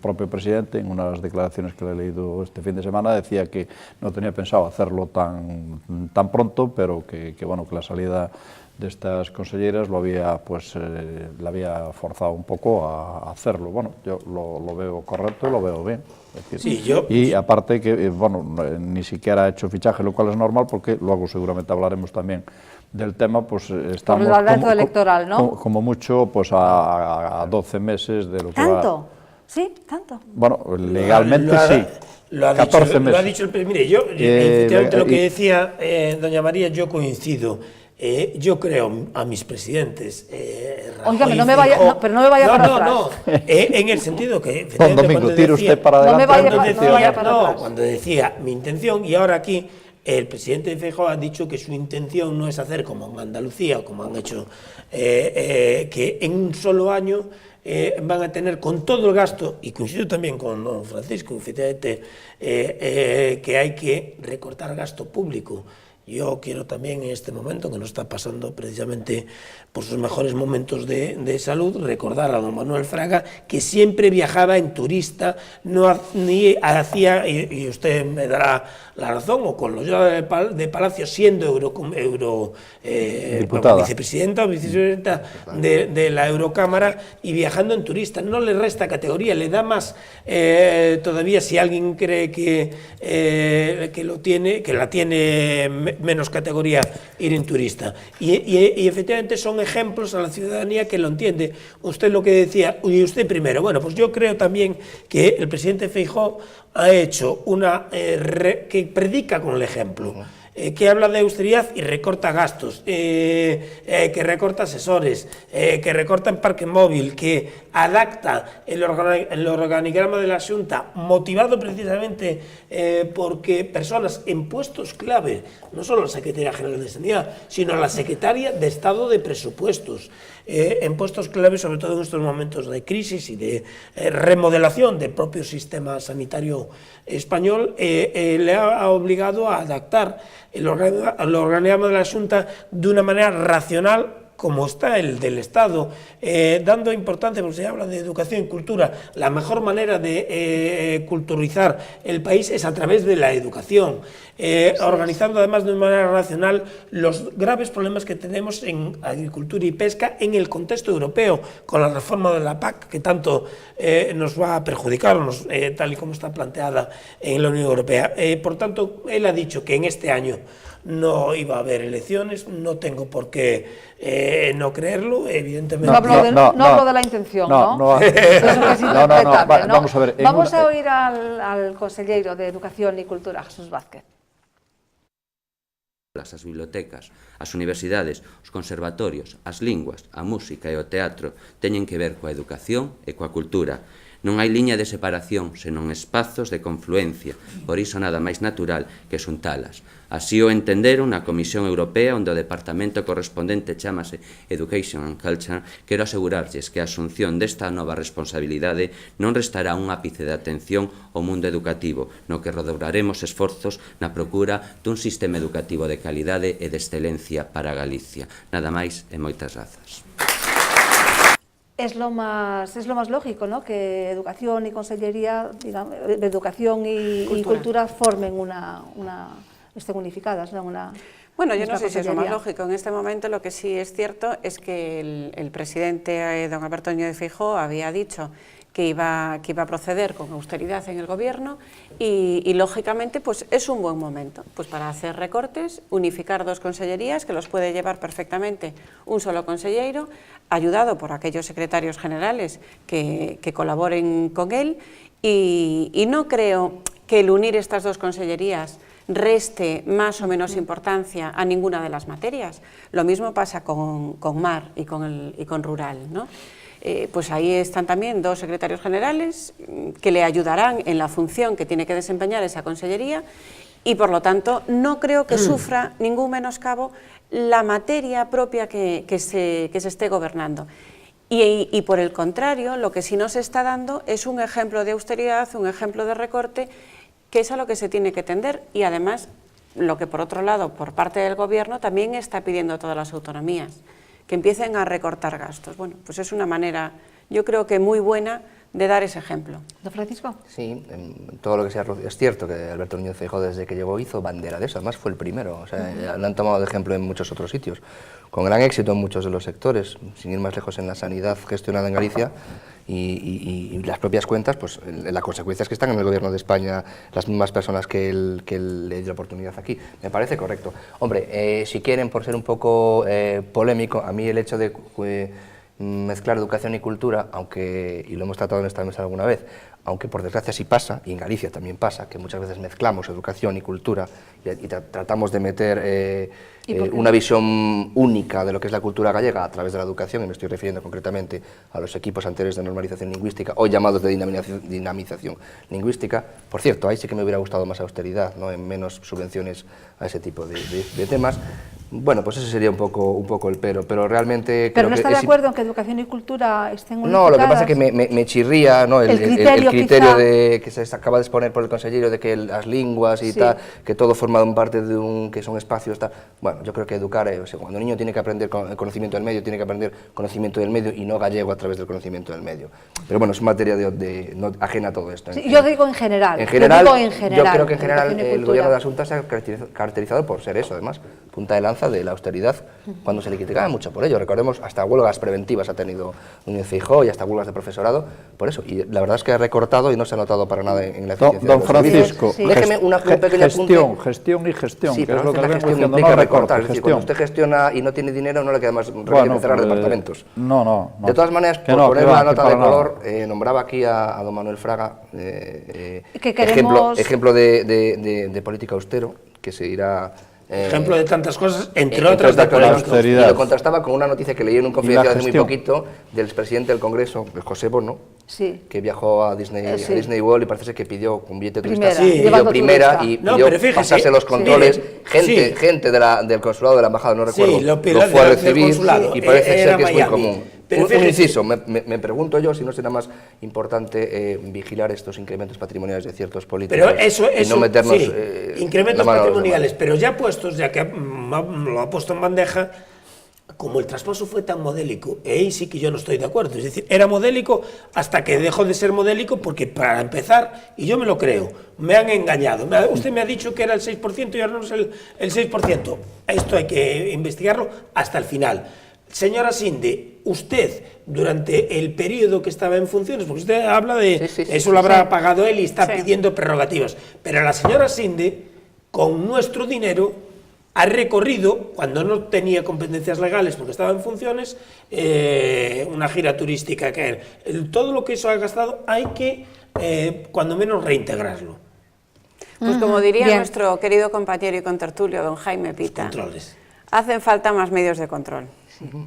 propio presidente, en unas declaraciones que le he leído este fin de semana, decía que no tenía pensado hacerlo tan pronto, pero que bueno, que la salida de estas conselleras lo había, pues, le había forzado un poco a hacerlo. Bueno, yo lo veo correcto y lo veo bien. Es decir, sí, y aparte que, bueno, ni siquiera ha hecho fichaje, lo cual es normal, porque luego seguramente hablaremos también del tema, pues estamos por el dato electoral, ¿no? Como mucho, pues a 12 meses de lo que va. ¿Tanto? ¿Sí? ¿Tanto? Bueno, legalmente sí. 14 meses. Lo ha dicho el presidente. Mire, yo, efectivamente, lo que decía doña María, yo coincido. Yo creo a mis presidentes. Óigame, no me vaya, pero no me vaya para atrás. No, en el sentido que. Don Domingo, tire usted para adelante. Cuando decía mi intención, y ahora aquí. El presidente Feijóo ha dicho que su intención no es hacer como en Andalucía, o como han hecho, que en un solo año van a tener con todo el gasto, y coincido también con don Francisco, efectivamente, que hay que recortar gasto público. Yo quiero también en este momento, que no está pasando precisamente por sus mejores momentos de salud, recordar a don Manuel Fraga, que siempre viajaba en turista, ni hacía, y usted me dará la razón, o con los de Palacio, siendo vicepresidenta o vicepresidenta de la Eurocámara, y viajando en turista. No le resta categoría, le da más todavía, si alguien cree que la tiene menos categoría ir en turista. Y efectivamente son ejemplos a la ciudadanía que lo entiende. Usted lo que decía, y usted primero, bueno, pues yo creo también que el presidente Feijóo ha hecho que predica con el ejemplo, que habla de austeridad y recorta gastos, que recorta asesores, que recorta en parque móvil, que adapta el organigrama de la Xunta, motivado precisamente porque personas en puestos clave, no solo la Secretaría General de Sanidad, sino la Secretaria de Estado de Presupuestos, en puestos clave, sobre todo en estos momentos de crisis y de remodelación del propio sistema sanitario español, le ha obligado a adaptar el organigrama de la Xunta de una manera racional, como está el del Estado, dando importancia, porque se habla de educación y cultura. La mejor manera de culturizar el país es a través de la educación, organizando además de una manera racional los graves problemas que tenemos en agricultura y pesca en el contexto europeo, con la reforma de la PAC, que tanto nos va a perjudicar, tal y como está planteada en la Unión Europea. Por tanto, él ha dicho que en este año no iba a haber elecciones, no tengo por qué no creerlo, evidentemente. No hablo de la intención, ¿no? Vamos a ver. Vamos a oír al consellero de Educación y Cultura, Jesús Vázquez. As bibliotecas, as universidades, os conservatorios, as linguas, a música e o teatro teñen que ver coa educación e coa cultura. Non hai liña de separación, senón espazos de confluencia, por iso nada máis natural que xuntalas. Así o entenderon na Comisión Europea, onde o departamento correspondente chámase Education and Culture. Quero asegurarlles que a asunción desta nova responsabilidade non restará un ápice de atención ao mundo educativo, no que redobraremos esforzos na procura dun sistema educativo de calidade e de excelencia para Galicia. Nada máis e moitas grazas. Es lo más lógico, ¿no? Que educación y consellería, digamos, educación y cultura formen estén unificadas, ¿no? Bueno, yo no sé si es lo más lógico. En este momento lo que sí es cierto es que el presidente don Alberto Núñez Feijóo había dicho que iba a proceder con austeridad en el gobierno y lógicamente pues es un buen momento pues para hacer recortes, unificar dos consellerías que los puede llevar perfectamente un solo consellero, ayudado por aquellos secretarios generales que colaboren con él y no creo que el unir estas dos consellerías reste más o menos importancia a ninguna de las materias. Lo mismo pasa con Mar y con Rural, ¿no? Pues ahí están también dos secretarios generales que le ayudarán en la función que tiene que desempeñar esa consellería y por lo tanto no creo que sufra ningún menoscabo la materia propia que se esté gobernando. Y por el contrario, lo que sí nos está dando es un ejemplo de austeridad, un ejemplo de recorte, que es a lo que se tiene que tender y además lo que por otro lado por parte del gobierno también está pidiendo a todas las autonomías, que empiecen a recortar gastos. Bueno, pues es una manera, yo creo que muy buena de dar ese ejemplo. ¿Don Francisco? Sí, todo lo que sea, es cierto que Alberto Núñez Feijóo desde que llegó hizo bandera de eso, además fue el primero, o sea, lo han tomado de ejemplo en muchos otros sitios, con gran éxito en muchos de los sectores, sin ir más lejos en la sanidad gestionada en Galicia y las propias cuentas, pues las consecuencias que están en el gobierno de España, las mismas personas que le dio la oportunidad aquí, me parece correcto. Hombre, si quieren, por ser un poco polémico, a mí el hecho de mezclar educación y cultura, aunque, y lo hemos tratado en esta mesa alguna vez, aunque por desgracia sí pasa, y en Galicia también pasa, que muchas veces mezclamos educación y cultura y tratamos de meter una visión única de lo que es la cultura gallega a través de la educación, y me estoy refiriendo concretamente a los equipos anteriores de normalización lingüística, hoy llamados de dinamización lingüística. Por cierto, ahí sí que me hubiera gustado más austeridad, ¿no?, en menos subvenciones a ese tipo de temas. Bueno, pues ese sería un poco el pero realmente... ¿Pero no está de acuerdo en que educación y cultura estén unificadas? No, lo que pasa es que me chirría, ¿no?, el criterio de, que se acaba de exponer por el consejero de que las lenguas y tal, que todo forma parte de que son espacios, tal. Bueno, yo creo que educar, cuando un niño tiene que aprender conocimiento del medio, tiene que aprender conocimiento del medio y no gallego a través del conocimiento del medio. Pero bueno, es materia no, ajena a todo esto. Sí, yo digo en general. Yo creo que en general el gobierno de Asunta se ha caracterizado por ser eso, además, punta de lanza de la austeridad, cuando se le criticaba mucho por ello. Recordemos, hasta huelgas preventivas ha tenido Núñez Feijóo y hasta huelgas de profesorado por eso. Y la verdad es que ha recortado y no se ha notado para nada en la eficiencia. Don Francisco, déjeme un pequeño apunte. Gestión y gestión, sí, que es lo que la gestión implica recortar. Es decir, cuando usted gestiona y no tiene dinero, no le queda más remedio que cerrar departamentos. No. De todas maneras, por poner una nota de color, nombraba aquí a don Manuel Fraga, ejemplo de política austero, que se irá... ejemplo de tantas cosas, entre otras de la austeridad. Y lo contrastaba con una noticia que leí en un confidencial hace muy poquito del expresidente del Congreso, José Bono, que viajó a Disney World y parece ser que pidió un billete de turista, primera y pidió pasarse los controles, gente del consulado, de la embajada, no recuerdo, lo fue a recibir y parece ser que es muy común. Un inciso, me pregunto yo si no será más importante vigilar estos incrementos patrimoniales de ciertos políticos. Pero eso y no meternos incrementos patrimoniales, pero ya puestos, ya que lo ha puesto en bandeja, como el traspaso fue tan modélico, ahí sí que yo no estoy de acuerdo. Es decir, era modélico hasta que dejó de ser modélico, porque para empezar, y yo me lo creo, me han engañado. Usted me ha dicho que era el 6% y ahora no es el 6%. Esto hay que investigarlo hasta el final. Señora Sinde, usted, durante el periodo que estaba en funciones, porque usted habla de eso lo habrá pagado él y está pidiendo prerrogativas, pero la señora Sinde, con nuestro dinero, ha recorrido, cuando no tenía competencias legales porque estaba en funciones, una gira turística que todo lo que eso ha gastado hay que, cuando menos, reintegrarlo. Pues como diría nuestro querido compañero y contertulio, don Jaime Pita, hacen falta más medios de control.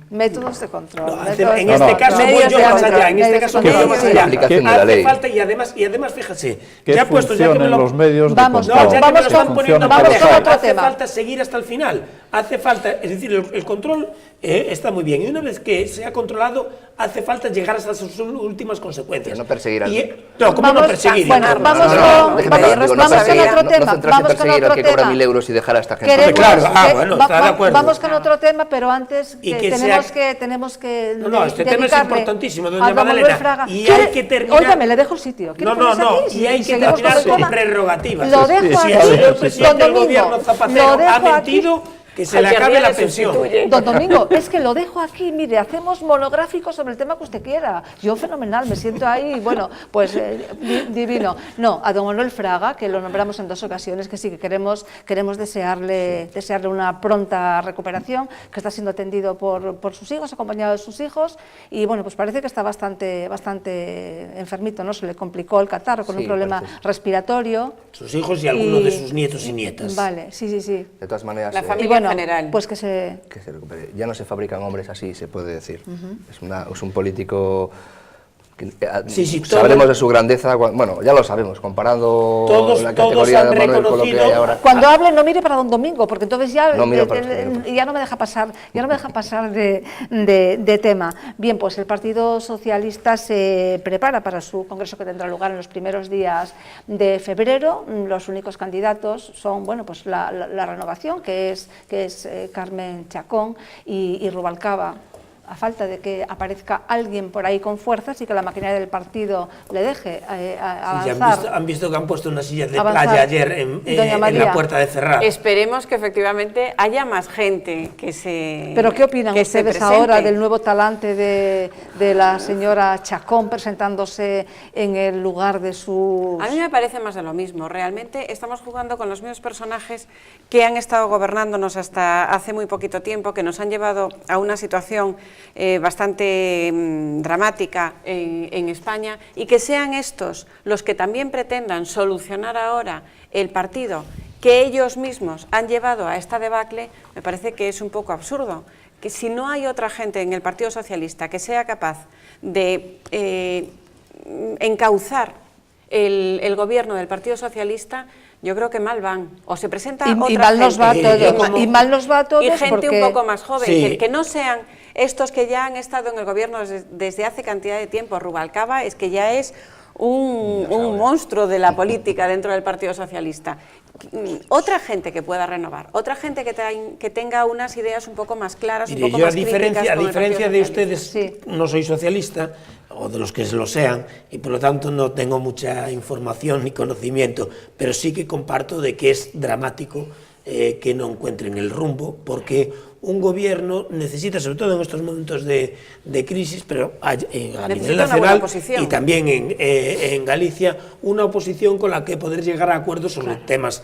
Métodos de control. En este caso voy yo más allá. En este caso voy yo más allá. Hace falta, y además, fíjese, ya puesto ya que me lo están poniendo, hace falta seguir hasta el final. Hace falta, es decir, el control está muy bien. Y una vez que se ha controlado, hace falta llegar hasta sus últimas consecuencias. No perseguir al... No, ¿cómo no perseguir? Bueno, vamos con otro tema. Vamos con otro tema. Que cobra 1.000 euros y dejar a esta gente. Claro, bueno, está de acuerdo. Vamos con otro tema, pero antes tenemos que No, este tema es importantísimo, doña Madalena, y hay que terminar... Óigame, le dejo el sitio. No, y hay que terminar con prerrogativas. Lo dejo aquí. Si el señor presidente del gobierno Zapatero ha mentido, que se le acabe la pensión. Don Domingo, es que lo dejo aquí, mire, hacemos monográficos sobre el tema que usted quiera. Yo fenomenal, me siento ahí, bueno, pues divino. No, a don Manuel Fraga, que lo nombramos en 2 ocasiones, que sí que queremos desearle una pronta recuperación, que está siendo atendido por sus hijos, acompañado de sus hijos, y bueno, pues parece que está bastante enfermito, ¿no? Se le complicó el catarro con un problema respiratorio. Sus hijos y algunos de sus nietos y nietas. Vale, sí. De todas maneras, La familia en general. Pues que se recupere. Ya no se fabrican hombres así, se puede decir. Es un político... sabremos de su grandeza, bueno, ya lo sabemos, comparando la categoría de Manuel con lo que hay ahora. Cuando hable no mire para don Domingo, porque entonces ya no me deja pasar, de tema. Bien, pues el Partido Socialista se prepara para su congreso que tendrá lugar en los primeros días de febrero. Los únicos candidatos son, bueno, pues la renovación, que es Carmen Chacón y Rubalcaba. A falta de que aparezca alguien por ahí con fuerzas y que la maquinaria del partido le deje avanzar. Sí, han visto que han puesto unas sillas de playa ayer en la puerta de Ferraz. Esperemos que efectivamente haya más gente que se ¿Pero qué opinan ustedes ahora del nuevo talante de la señora Chacón presentándose en el lugar de sus...? A mí me parece más de lo mismo. Realmente estamos jugando con los mismos personajes que han estado gobernándonos hasta hace muy poquito tiempo, que nos han llevado a una situación bastante dramática en España, y que sean estos los que también pretendan solucionar ahora el partido que ellos mismos han llevado a esta debacle, me parece que es un poco absurdo. Que si no hay otra gente en el Partido Socialista que sea capaz de encauzar el gobierno del Partido Socialista, yo creo que mal van. O se presenta otra gente. Y mal nos va a todos. Y gente porque... un poco más joven, que no sean estos que ya han estado en el gobierno desde hace cantidad de tiempo. Rubalcaba es que ya es un monstruo de la política dentro del Partido Socialista. Otra gente que pueda renovar, otra gente que tenga unas ideas un poco más claras, Mire, un poco yo más críticas. A diferencia de ustedes, no soy socialista, o de los que lo sean, y por lo tanto no tengo mucha información ni conocimiento, pero sí que comparto de que es dramático que no encuentren el rumbo, porque un gobierno necesita, sobre todo en estos momentos de crisis, pero a nivel nacional y también en Galicia, una oposición con la que poder llegar a acuerdos sobre temas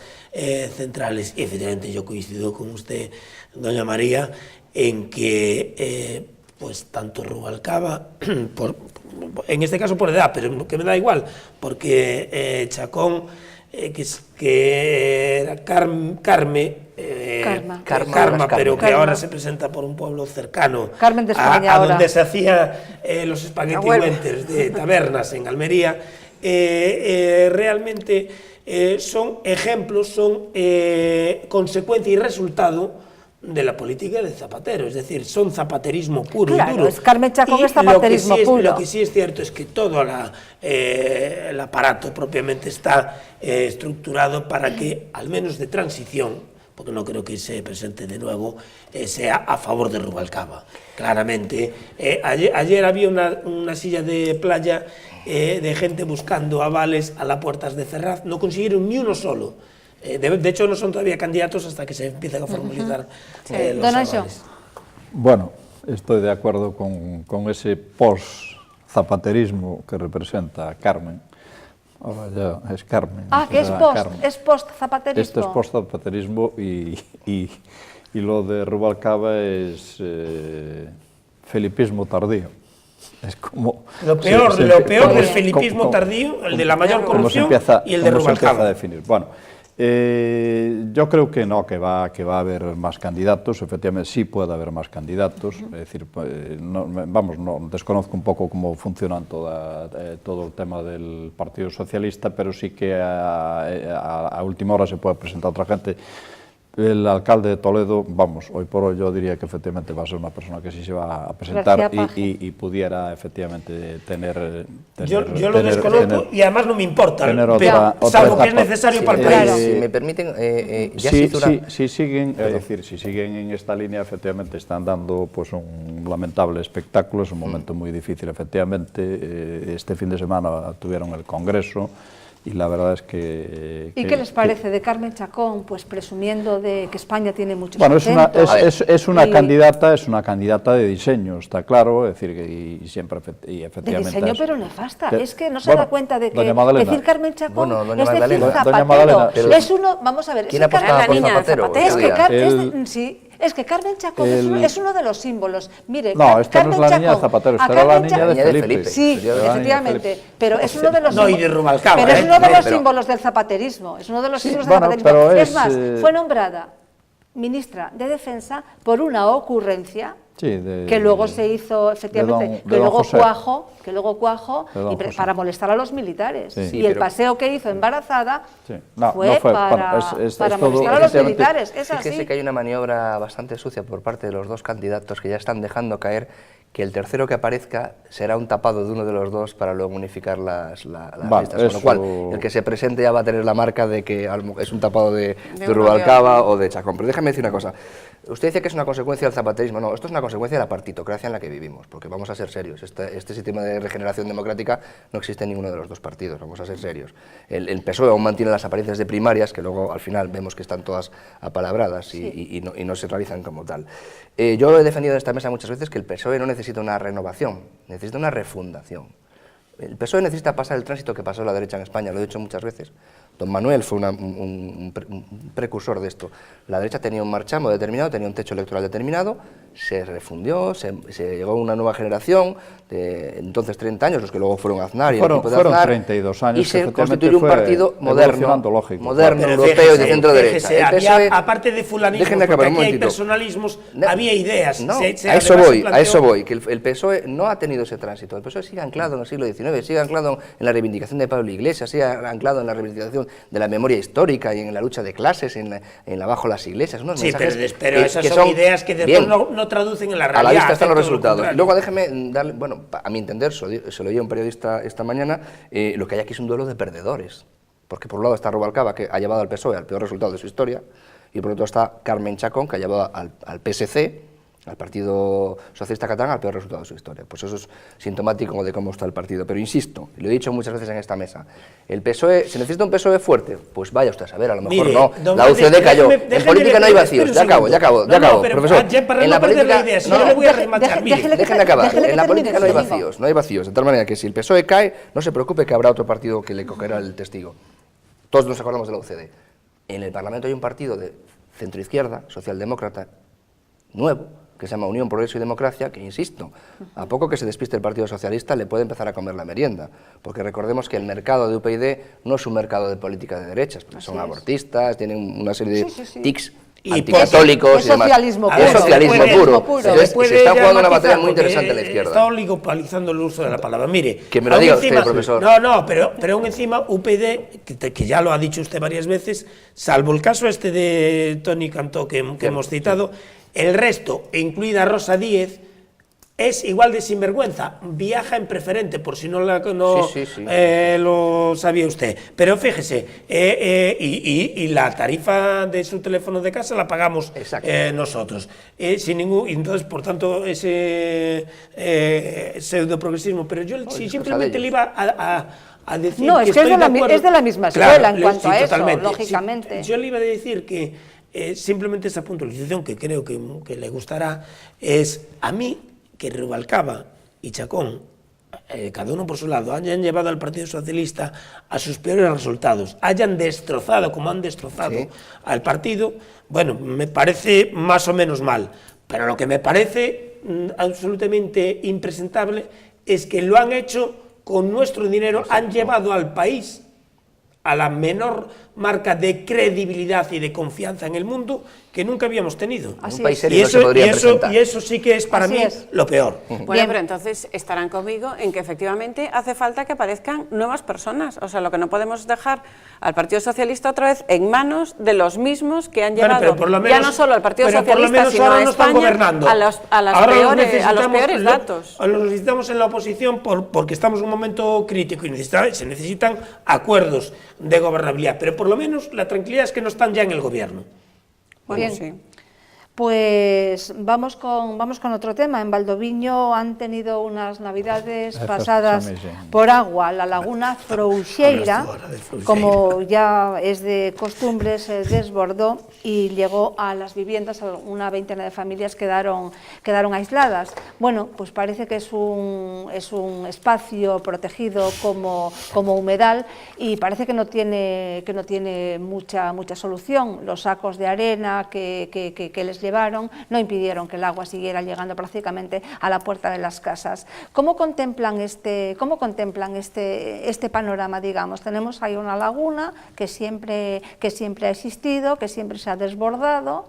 centrales. Y efectivamente yo coincido con usted, doña María, en que pues tanto Rubalcaba, en este caso por edad, pero que me da igual, porque Chacón, que era Karma, pero que ahora se presenta por un pueblo cercano Carmen de España a donde se hacía los espagueti wenters de tabernas en Almería, realmente son ejemplos, son consecuencia y resultado de la política de Zapatero, es decir, son zapaterismo puro y duro. Es Carmen Chacón, es zapaterismo puro. Lo que sí es cierto es que todo el aparato propiamente está estructurado para que, al menos de transición, porque no creo que se presente de nuevo, sea a favor de Rubalcaba. Claramente, ayer había una silla de playa de gente buscando avales a las puertas de Ferraz, no consiguieron ni uno solo. De hecho, no son todavía candidatos hasta que se empiecen a formalizar los avales. Bueno, estoy de acuerdo con ese post-zapaterismo que representa Carmen. Ahora ya es Carmen. Que es post-zapaterismo. Esto es post-zapaterismo y lo de Rubalcaba es felipismo tardío. Es como... Lo peor del felipismo tardío, el de la mayor corrupción y el de Rubalcaba. Bueno, yo creo que no, que va a haber más candidatos, efectivamente sí puede haber más candidatos, es decir, no desconozco un poco cómo funcionan todo el tema del Partido Socialista, pero sí que a última hora se puede presentar otra gente. El alcalde de Toledo, hoy por hoy yo diría que efectivamente va a ser una persona que sí se va a presentar y pudiera efectivamente tener... Yo lo desconozco y además no me importa, salvo que es necesario para el país. Si me permiten, si siguen en esta línea, efectivamente están dando pues un lamentable espectáculo, es un momento muy difícil, efectivamente. Este fin de semana tuvieron el Congreso y la verdad es que... ¿Y qué les parece de Carmen Chacón, pues presumiendo de que España tiene muchos Bueno, acentos? es una candidata de diseño, está claro, es decir, y siempre, y efectivamente... De diseño, pero nefasta, es que no se da cuenta de que decir Carmen Chacón es decir Zapatero, es uno, vamos a ver, ¿quién apostaba por Zapatero? Es que Carmen Chacón es uno de los símbolos. Mire, no, esta no es la niña de Zapatero, esta era la niña de Felipe. Sí, efectivamente, pero es uno de los no, y de Rubalcaba, pero es uno de los símbolos del zapaterismo, es uno de los símbolos del zapaterismo. Es más, fue nombrada ministra de Defensa por una ocurrencia que luego se hizo, efectivamente, que luego cuajo para molestar a los militares. Y el paseo que hizo embarazada fue para molestar a los militares. Es así. Fíjese que hay una maniobra bastante sucia por parte de los dos candidatos que ya están dejando caer que el tercero que aparezca será un tapado de uno de los dos para luego unificar las listas, con lo cual el que se presente ya va a tener la marca de que es un tapado de Rubalcaba o de Chacón. Pero déjame decir una cosa, usted dice que es una consecuencia del zapaterismo, no, esto es una consecuencia de la partitocracia en la que vivimos, porque vamos a ser serios, este sistema de regeneración democrática no existe en ninguno de los dos partidos, vamos a ser serios. El PSOE aún mantiene las apariencias de primarias, que luego al final vemos que están todas apalabradas y no se realizan como tal. Yo he defendido en esta mesa muchas veces que el PSOE no necesita una renovación, necesita una refundación. El PSOE necesita pasar el tránsito que pasó la derecha en España, lo he dicho muchas veces. Don Manuel fue un precursor de esto. La derecha tenía un marchamo determinado, tenía un techo electoral determinado, se refundió, se llegó a una nueva generación, de entonces 30 años, los que luego fueron Aznar y el equipo de Aznar. Fueron 32 años. Y se constituyó un partido moderno, europeo y de centro derecha. Aparte de fulanismo, porque aquí hay personalismos, había ideas. No, a eso voy, que el PSOE no ha tenido ese tránsito. El PSOE sigue anclado en el siglo XIX, sigue anclado en la reivindicación de Pablo Iglesias, sigue anclado en la reivindicación de la memoria histórica y en la lucha de clases, en la abajo las iglesias, unos mensajes pero esas son ideas que después no traducen en la realidad. A la vista están los resultados. Luego déjeme darle, bueno, a mi entender, se lo oí a un periodista esta mañana, lo que hay aquí es un duelo de perdedores, porque por un lado está Rubalcaba, que ha llevado al PSOE al peor resultado de su historia, y por otro está Carmen Chacón, que ha llevado al PSC, al Partido Socialista Catalán, al peor resultado de su historia. Pues eso es sintomático de cómo está el partido. Pero insisto, y lo he dicho muchas veces en esta mesa, el PSOE, ¿se necesita un PSOE fuerte? Pues vaya usted a saber, a lo mejor no. La UCD cayó. En política no hay vacíos. Ya acabo, profesor. En la política, déjenme acabar. En la política no hay vacíos. De tal manera que si el PSOE cae, no se preocupe que habrá otro partido que le cogerá el testigo. Todos nos acordamos de la UCD. En el Parlamento hay un partido de centroizquierda, socialdemócrata, nuevo, que se llama Unión, Progreso y Democracia, que, insisto, a poco que se despiste el Partido Socialista le puede empezar a comer la merienda, porque recordemos que el mercado de UPyD no es un mercado de política de derechas, porque son abortistas, tienen una serie de tics anticatólicos y demás. Es socialismo puro. Entonces, se está jugando una batalla muy interesante a la izquierda. Está oligopolizando el uso de la palabra. Mire, que me lo diga usted, profesor. Pero aún encima, UPyD, que ya lo ha dicho usted varias veces, salvo el caso este de Toni Cantó que hemos citado, el resto, incluida Rosa Díez, es igual de sinvergüenza, viaja en preferente, por si no lo sabía usted. Pero fíjese, y la tarifa de su teléfono de casa la pagamos nosotros. Sin ningún, entonces, por tanto, ese pseudo-progresismo. Pero yo simplemente le iba a decir no, es que es de la misma escuela en cuanto a eso, lógicamente. Yo le iba a decir que simplemente esa puntualización que creo que le gustará es a mí que Rubalcaba y Chacón, cada uno por su lado, hayan llevado al Partido Socialista a sus peores resultados, hayan destrozado como han destrozado al partido, bueno, me parece más o menos mal, pero lo que me parece absolutamente impresentable es que lo han hecho con nuestro dinero, han llevado al país a la menor marca de credibilidad y de confianza en el mundo que nunca habíamos tenido. Y eso sí que es para mí lo peor. Bueno, pero entonces estarán conmigo en que efectivamente hace falta que aparezcan nuevas personas. O sea, lo que no podemos es dejar al Partido Socialista otra vez en manos de los mismos que han llevado ya no solo al Partido Socialista, sino a España a los peores datos. Los necesitamos en la oposición porque estamos en un momento crítico y se necesitan acuerdos de gobernabilidad, pero por lo menos la tranquilidad es que no están ya en el gobierno. Bueno, sí. Pues vamos con otro tema. En Valdoviño han tenido unas navidades pasadas por agua. La laguna Frouxeira, como ya es de costumbre, se desbordó y llegó a las viviendas, una veintena de familias quedaron aisladas. Bueno, pues parece que es un espacio protegido como humedal y parece que no tiene mucha solución. Los sacos de arena que les llevaron no impidieron que el agua siguiera llegando prácticamente a la puerta de las casas. ¿Cómo contemplan este panorama, digamos? Tenemos ahí una laguna que siempre ha existido, que siempre se ha desbordado,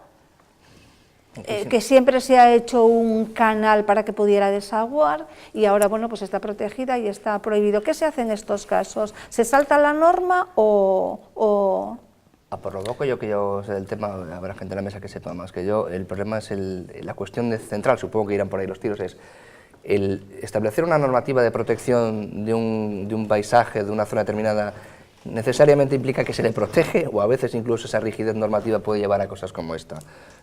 que siempre se ha hecho un canal para que pudiera desaguar y ahora, bueno, pues está protegida y está prohibido. ¿Qué se hace en estos casos? ¿Se salta la norma o...? Por lo poco que yo sé del tema, habrá gente en la mesa que sepa más que yo, el problema es la cuestión central, supongo que irán por ahí los tiros, es el establecer una normativa de protección de un paisaje, de una zona determinada, necesariamente implica que se le protege o a veces incluso esa rigidez normativa puede llevar a cosas como esta.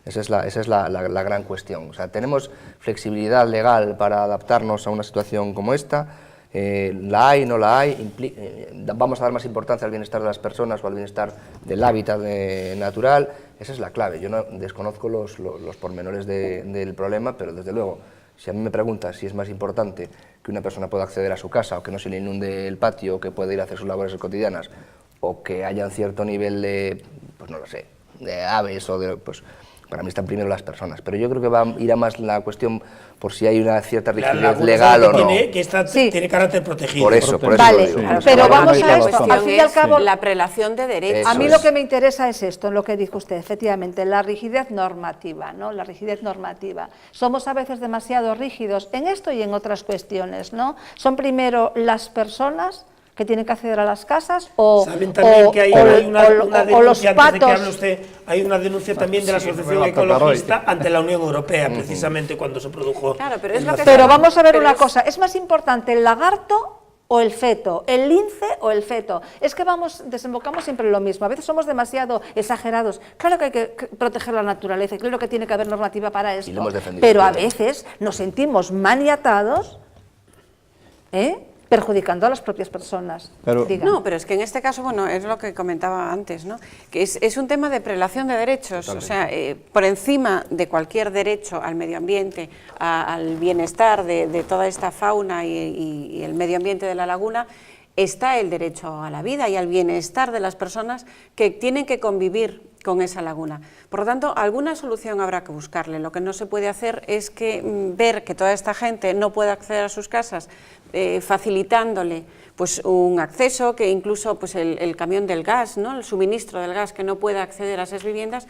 Esa es la gran cuestión. O sea, tenemos flexibilidad legal para adaptarnos a una situación como esta. La hay, no la hay, vamos a dar más importancia al bienestar de las personas o al bienestar del hábitat natural, esa es la clave. Yo no desconozco los pormenores del problema, pero desde luego, si a mí me preguntas si es más importante que una persona pueda acceder a su casa o que no se le inunde el patio o que pueda ir a hacer sus labores cotidianas o que haya un cierto nivel de, pues no lo sé, de aves o de, pues para mí están primero las personas, pero yo creo que irá más la cuestión por si hay una cierta rigidez legal o no. Tiene carácter protegido. Por eso vale, lo digo. pero vamos a esto, al fin y al cabo, la prelación de derechos. A mí lo que me interesa es esto, lo que dijo usted, efectivamente, la rigidez normativa, ¿no? La rigidez normativa. Somos a veces demasiado rígidos en esto y en otras cuestiones, ¿no? Son primero las personas que tienen que acceder a las casas o los patos. Hay una denuncia también de la Asociación Ecologista ante la Unión Europea, precisamente cuando se produjo. Claro, pero vamos a ver una cosa, ¿es más importante el lagarto o el feto, el lince o el feto? Es que desembocamos siempre en lo mismo, a veces somos demasiado exagerados. Claro que hay que proteger la naturaleza, claro que tiene que haber normativa para esto, pero a veces nos sentimos maniatados, perjudicando a las propias personas. No, pero es que en este caso, bueno, es lo que comentaba antes, ¿no? Que es un tema de prelación de derechos. Totalmente. O sea, por encima de cualquier derecho al medio ambiente, al bienestar de toda esta fauna y el medio ambiente de la laguna, está el derecho a la vida y al bienestar de las personas que tienen que convivir con esa laguna. Por lo tanto, alguna solución habrá que buscarle. Lo que no se puede hacer es ver que toda esta gente no puede acceder a sus casas, facilitándole pues un acceso, que incluso pues el camión del gas, ¿no? El suministro del gas, que no pueda acceder a esas viviendas,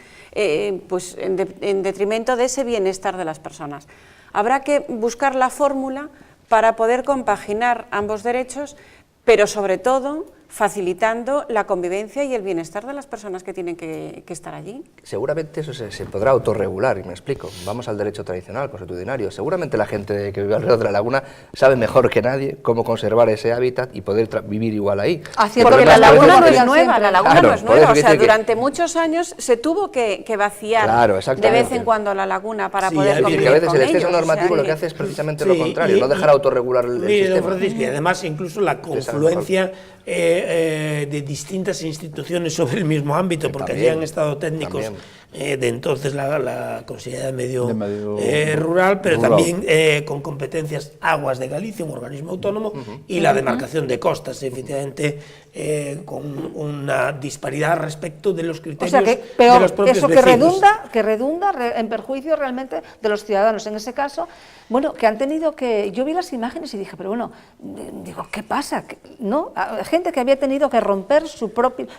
pues en detrimento de ese bienestar de las personas. Habrá que buscar la fórmula para poder compaginar ambos derechos, pero sobre todo facilitando la convivencia y el bienestar de las personas que tienen que estar allí. Seguramente eso se podrá autorregular, y me explico. Vamos al derecho tradicional, consuetudinario. Seguramente la gente que vive alrededor de la laguna sabe mejor que nadie cómo conservar ese hábitat y poder vivir igual ahí. Porque la laguna no es nueva, o sea, durante muchos años se tuvo que vaciar de vez en cuando la laguna para poder convivir y a veces con el exceso ellos, normativo lo que hace es precisamente lo contrario, no dejar autorregular el sistema. Francisco, y además incluso la confluencia de distintas instituciones sobre el mismo ámbito, porque allí han estado técnicos de entonces la Consejería de Medio Rural, pero también con competencias Aguas de Galicia, un organismo autónomo, y la demarcación de costas, efectivamente, con una disparidad respecto de los criterios, o sea que peor, de los propios eso vecinos. que redunda en perjuicio realmente de los ciudadanos. En ese caso, bueno, que han tenido que... Yo vi las imágenes y dije, pero bueno, digo, ¿qué pasa? ¿No? Gente que había tenido que romper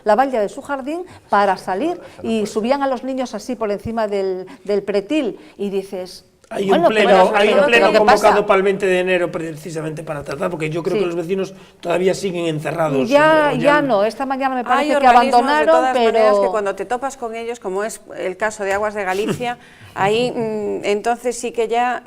la valla de su jardín para salir y subían a los niños así por encima del pretil y dices... Hay Bueno, un pleno, pero hay un ¿qué pleno pasa? convocado para el 20 de enero precisamente para tratar, porque yo creo Sí. que los vecinos todavía siguen encerrados. Ya no, esta mañana me Hay parece que organismos, abandonaron, de todas maneras, que pero... cuando te topas con ellos, como es el caso de Aguas de Galicia, ahí entonces sí que ya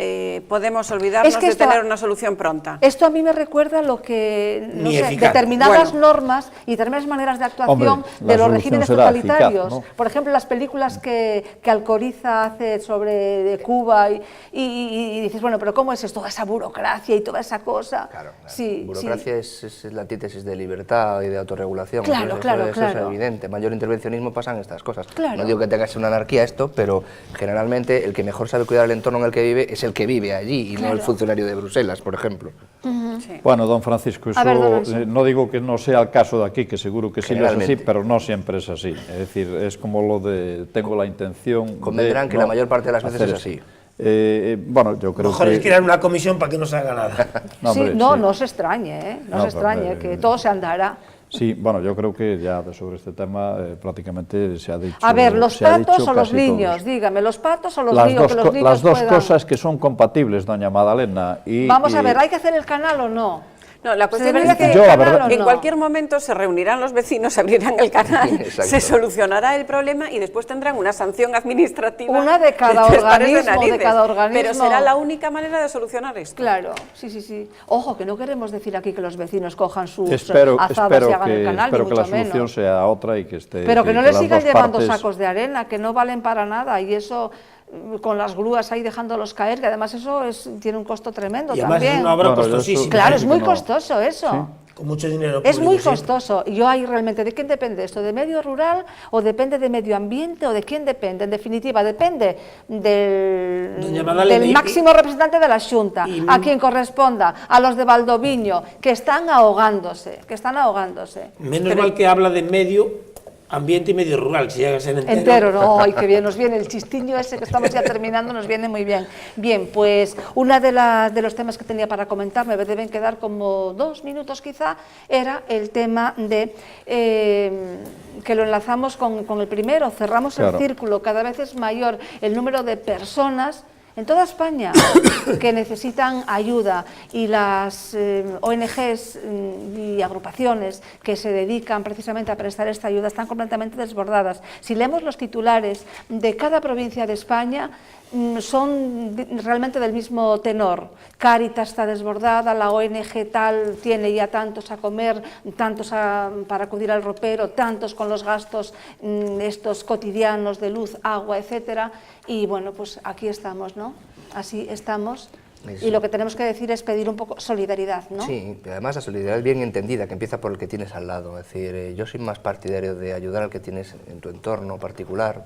podemos olvidarnos Es que de esto- tener una solución pronta. Esto a mí me recuerda lo que, no Ni sé, eficaz. determinadas Bueno. normas y determinadas maneras de actuación Hombre, la de los solución regímenes será totalitarios. eficaz, ¿no? Por ejemplo, las películas que Alcoriza hace sobre de Cuba y dices, bueno, pero ¿cómo es esto? Toda esa burocracia y toda esa cosa. Claro, Sí, burocracia es la antítesis de libertad y de autorregulación. Claro, claro, eso claro. es evidente. Mayor intervencionismo pasan estas cosas. Claro. No digo que tenga que ser una anarquía esto, pero generalmente el que mejor sabe cuidar el entorno en el que vive es el que vive allí y no el funcionario de Bruselas, por ejemplo. Sí. Bueno, don Francisco, eso A ver, don Alonso. no digo que no sea el caso de aquí, que seguro que sí lo es así, Generalmente. pero no siempre es así. Es decir, es como lo de tengo la intención Convendrán de que la mayor parte de las veces hacer es así. Bueno, yo creo Mejor que... es crear una comisión para que no se haga nada. No, Sí, hombre, no, sí. no se extrañe, ¿eh? No No, se extrañe, pero, que todo se andará. Sí, bueno, yo creo que ya sobre este tema prácticamente se ha dicho. A ver, ¿los se ha patos dicho o los casi niños? todo. Dígame, ¿los patos o los Las niños? dos, Que los niños las dos puedan- cosas que son compatibles, doña Madalena. Y, Vamos a ver, ¿hay que hacer el canal o no? No, la cuestión debería es que hacer Yo, la canal verdad- o en no? cualquier momento se reunirán los vecinos, abrirán el canal, Exacto. se solucionará el problema y después tendrán una sanción administrativa. Una de cada tres pares organismo, de narices. cada organismo. Pero será la única manera de solucionar esto. Claro, sí, sí, sí. Ojo, que no queremos decir aquí que los vecinos cojan sus espero azadas y hagan el canal, espero ni que la mucho solución menos. sea otra y que esté. Pero que no le las sigan dos llevando partes- sacos de arena, que no valen para nada, y eso con las grúas ahí dejándolos caer, que además eso tiene un costo tremendo Y además también. es una obra Bueno, yo costosísima. eso- Claro, es Sí, muy no. costoso eso. Con mucho dinero Es muy público, sí. costoso. Y yo ahí realmente, ¿de quién depende esto? ¿De medio rural o depende de medio ambiente o de quién depende? En definitiva, depende Doña Madalena, del máximo representante de la Xunta, y- a quien corresponda, a los de Valdoviño, que están ahogándose, Menos mal que habla de medio ambiente y medio rural, si llega a ser entero. Entero, ¿no? ¡Ay, qué bien! Nos viene el chistiño ese que estamos ya terminando, nos viene muy bien. Bien, pues una de los temas que tenía para comentar, me deben quedar como 2 minutos quizá, era el tema de que lo enlazamos con el primero, cerramos Claro. el círculo, cada vez es mayor el número de personas en toda España que necesitan ayuda y las ONGs y agrupaciones que se dedican precisamente a prestar esta ayuda están completamente desbordadas. Si leemos los titulares de cada provincia de España, son realmente del mismo tenor. Cáritas está desbordada, la ONG tal tiene ya tantos a comer, tantos para acudir al ropero, tantos con los gastos estos cotidianos de luz, agua, etcétera. Y bueno, pues aquí estamos, ¿no? Así estamos. Y lo que tenemos que decir es pedir un poco solidaridad, ¿no? Sí, y además la solidaridad bien entendida, que empieza por el que tienes al lado. Es decir, yo soy más partidario de ayudar al que tienes en tu entorno particular.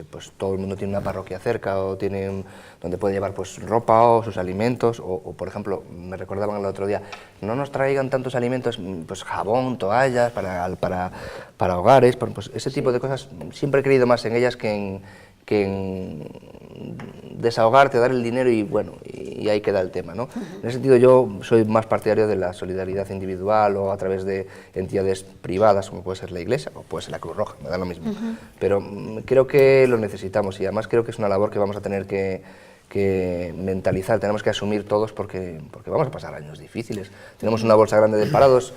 Pues todo el mundo tiene una parroquia cerca o tiene donde puede llevar pues ropa o sus alimentos o por ejemplo, me recordaban el otro día, no nos traigan tantos alimentos, pues jabón, toallas para hogares, pues ese tipo de cosas. Siempre he creído más en ellas que en desahogarte, dar el dinero y bueno, y ahí queda el tema, ¿no? En ese sentido yo soy más partidario de la solidaridad individual o a través de entidades privadas, como puede ser la Iglesia o puede ser la Cruz Roja, me da lo mismo. Pero creo que lo necesitamos y además creo que es una labor que vamos a tener que mentalizar, tenemos que asumir todos porque vamos a pasar años difíciles. Tenemos una bolsa grande de parados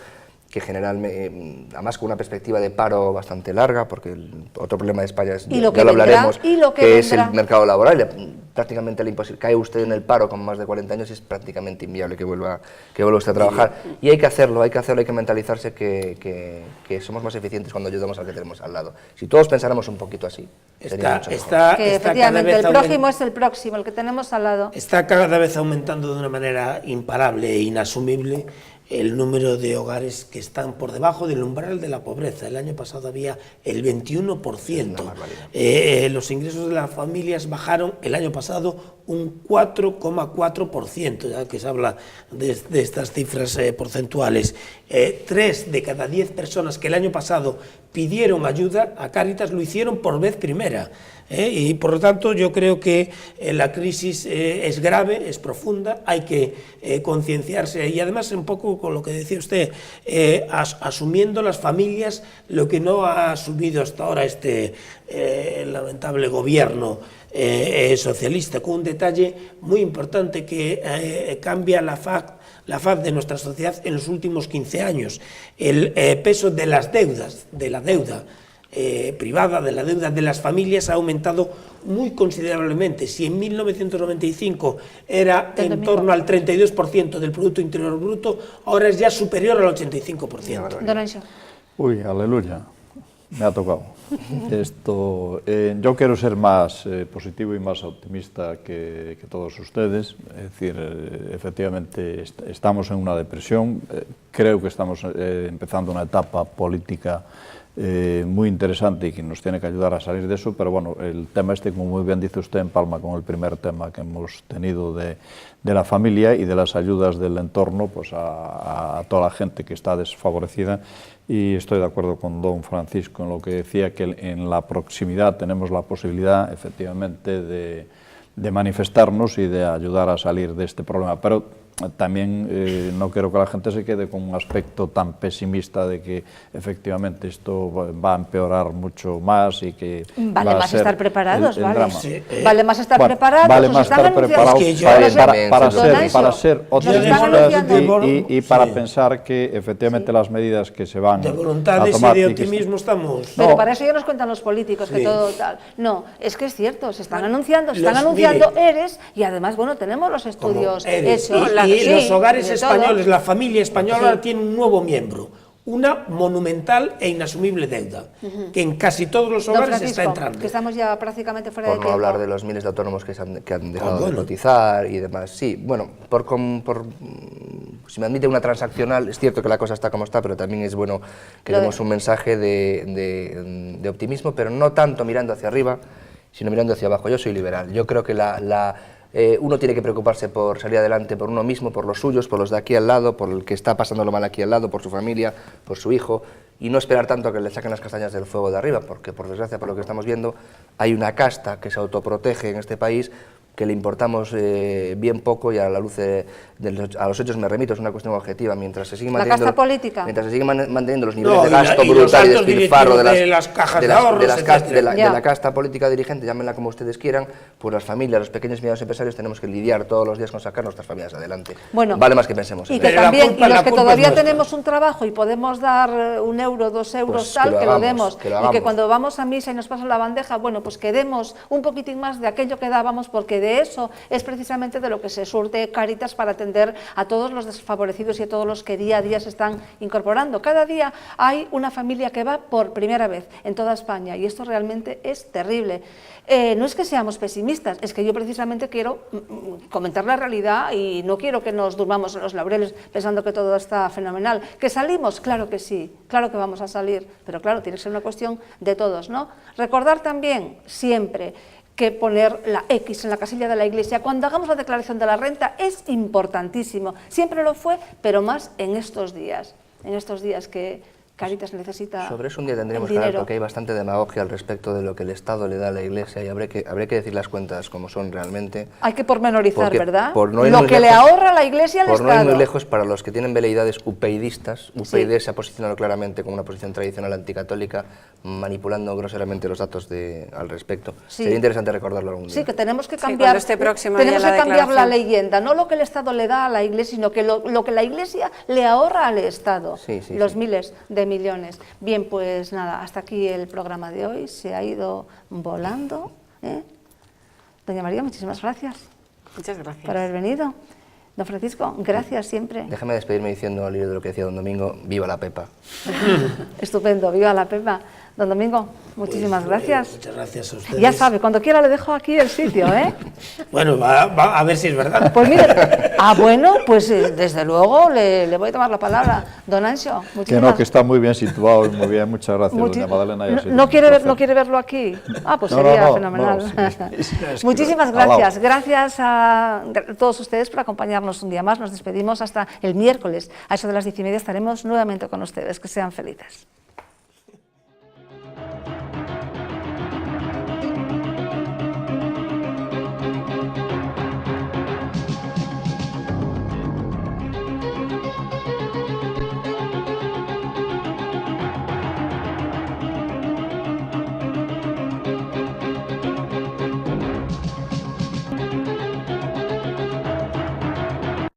que generalmente, además con una perspectiva de paro bastante larga, porque el otro problema de España es, Y lo ya que lo vendrá, hablaremos, y lo que que es vendrá. el mercado laboral. Prácticamente imposible. Cae usted en el paro con más de 40 años y es prácticamente inviable que vuelva usted a trabajar. Y hay que hacerlo, hay que mentalizarse que somos más eficientes cuando ayudamos al que tenemos al lado. Si todos pensáramos un poquito así, sería mucho mejor. Que efectivamente el prójimo es el próximo, el que tenemos al lado. Está cada vez aumentando de una manera imparable e inasumible el número de hogares que están por debajo del umbral de la pobreza. El año pasado había el 21%. Los ingresos de las familias bajaron el año pasado un 4,4%, ya que se habla de estas cifras porcentuales. 3 de cada 10 personas que el año pasado pidieron ayuda a Cáritas lo hicieron por vez primera. Y por lo tanto yo creo que la crisis es grave, es profunda, hay que concienciarse y además un poco con lo que decía usted, asumiendo las familias lo que no ha asumido hasta ahora este lamentable gobierno socialista, con un detalle muy importante que cambia la faz de nuestra sociedad en los últimos 15 años, el peso de las deudas, de la deuda privada, de la deuda de las familias ha aumentado muy considerablemente. Si en 1995 era en torno al 32% del Producto Interior Bruto, ahora es ya superior al 85%. Don Anxo. Uy, aleluya, me ha tocado. Yo quiero ser más positivo y más optimista que todos ustedes. Es decir, efectivamente estamos en una depresión, creo que estamos empezando una etapa política muy interesante y que nos tiene que ayudar a salir de eso, pero bueno, el tema como muy bien dice usted, empalma con el primer tema que hemos tenido de la familia y de las ayudas del entorno pues a toda la gente que está desfavorecida, y estoy de acuerdo con don Francisco en lo que decía, que en la proximidad tenemos la posibilidad efectivamente de manifestarnos y de ayudar a salir de este problema, pero también no quiero que la gente se quede con un aspecto tan pesimista de que efectivamente esto va a empeorar mucho más y que vale más estar preparados, ¿vale? Sí, vale más estar preparados, vale más estar preparados para ser optimistas y para pensar que efectivamente las medidas que se van de voluntades a tomar y de optimismo estamos. Pero para eso ya nos cuentan los políticos que todo tal. No, es que es cierto, se están anunciando ERES y además, bueno, tenemos los estudios hechos. Y los hogares españoles, la familia española ahora tiene un nuevo miembro, una monumental e inasumible deuda, que en casi todos los hogares está entrando. Que estamos ya prácticamente fuera de tiempo. Por no hablar de los miles de autónomos que han dejado de cotizar y demás. Sí, bueno, si me admite una transaccional, es cierto que la cosa está como está, pero también es bueno que demos un mensaje de optimismo, pero no tanto mirando hacia arriba, sino mirando hacia abajo. Yo soy liberal, yo creo que uno tiene que preocuparse por salir adelante por uno mismo, por los suyos, por los de aquí al lado, por el que está pasándolo mal aquí al lado, por su familia, por su hijo, y no esperar tanto a que le saquen las castañas del fuego de arriba, porque por desgracia, por lo que estamos viendo, hay una casta que se autoprotege en este país que le importamos bien poco, y a la luz a los hechos me remito, es una cuestión objetiva. Mientras se sigue manteniendo, la casta política. Mientras se siguen manteniendo los niveles de gasto brutal y despilfarro de las cajas de ahorros, de la casta política dirigente, llámenla como ustedes quieran, pues las familias, los pequeños y medianos empresarios tenemos que lidiar todos los días con sacar nuestras familias adelante. Bueno, vale más que pensemos en eso. Y que también, y los que todavía tenemos un trabajo y podemos dar 1 euro, 2 euros, pues tal, que lo demos. Y que cuando vamos a misa y nos pasan la bandeja, bueno, pues que demos un poquitín más de aquello que dábamos, porque de eso es precisamente de lo que se surte Cáritas para atender a todos los desfavorecidos y a todos los que día a día se están incorporando. Cada día hay una familia que va por primera vez en toda España y esto realmente es terrible. No es que seamos pesimistas, es que yo precisamente quiero comentar la realidad y no quiero que nos durmamos en los laureles pensando que todo está fenomenal. ¿Que salimos? Claro que sí, claro que vamos a salir, pero claro, tiene que ser una cuestión de todos, ¿no? Recordar también siempre que poner la X en la casilla de la Iglesia cuando hagamos la declaración de la renta es importantísimo, siempre lo fue, pero más en estos días que Cáritas necesita. Sobre eso un día tendríamos que hablar, porque hay bastante demagogia al respecto de lo que el Estado le da a la Iglesia y habría que decir las cuentas como son realmente. Hay que pormenorizar, ¿verdad? Lo que le ahorra la Iglesia al Estado. Por no ir muy lejos, para los que tienen veleidades upeidistas, UPyD se ha posicionado claramente como una posición tradicional anticatólica, manipulando groseramente los datos al respecto. Sería interesante recordarlo algún día. Sí, que tenemos que cambiar, cambiar la leyenda, no lo que el Estado le da a la Iglesia, sino que lo que la Iglesia le ahorra al Estado, los miles de millones. Bien, pues nada, hasta aquí el programa de hoy, se ha ido volando. Doña María, muchísimas gracias. Muchas gracias. Por haber venido. Don Francisco, gracias siempre. Déjame despedirme diciendo, al hilo de lo que decía don Domingo, viva la Pepa. Estupendo, viva la Pepa. Don Domingo, muchísimas gracias. Muchas gracias a ustedes. Ya sabe, cuando quiera le dejo aquí el sitio, ¿eh? Bueno, va a ver si es verdad. Pues mire, bueno, pues desde luego le voy a tomar la palabra. Don Anxo, muchísimas gracias. Que no, que está muy bien situado, muy bien, muchas gracias, doña Madalena. ¿No quiere verlo aquí? Pues sería fenomenal. Muchísimas gracias. Gracias a todos ustedes por acompañarnos un día más. Nos despedimos hasta el miércoles. A eso de las 10:30 estaremos nuevamente con ustedes. Que sean felices.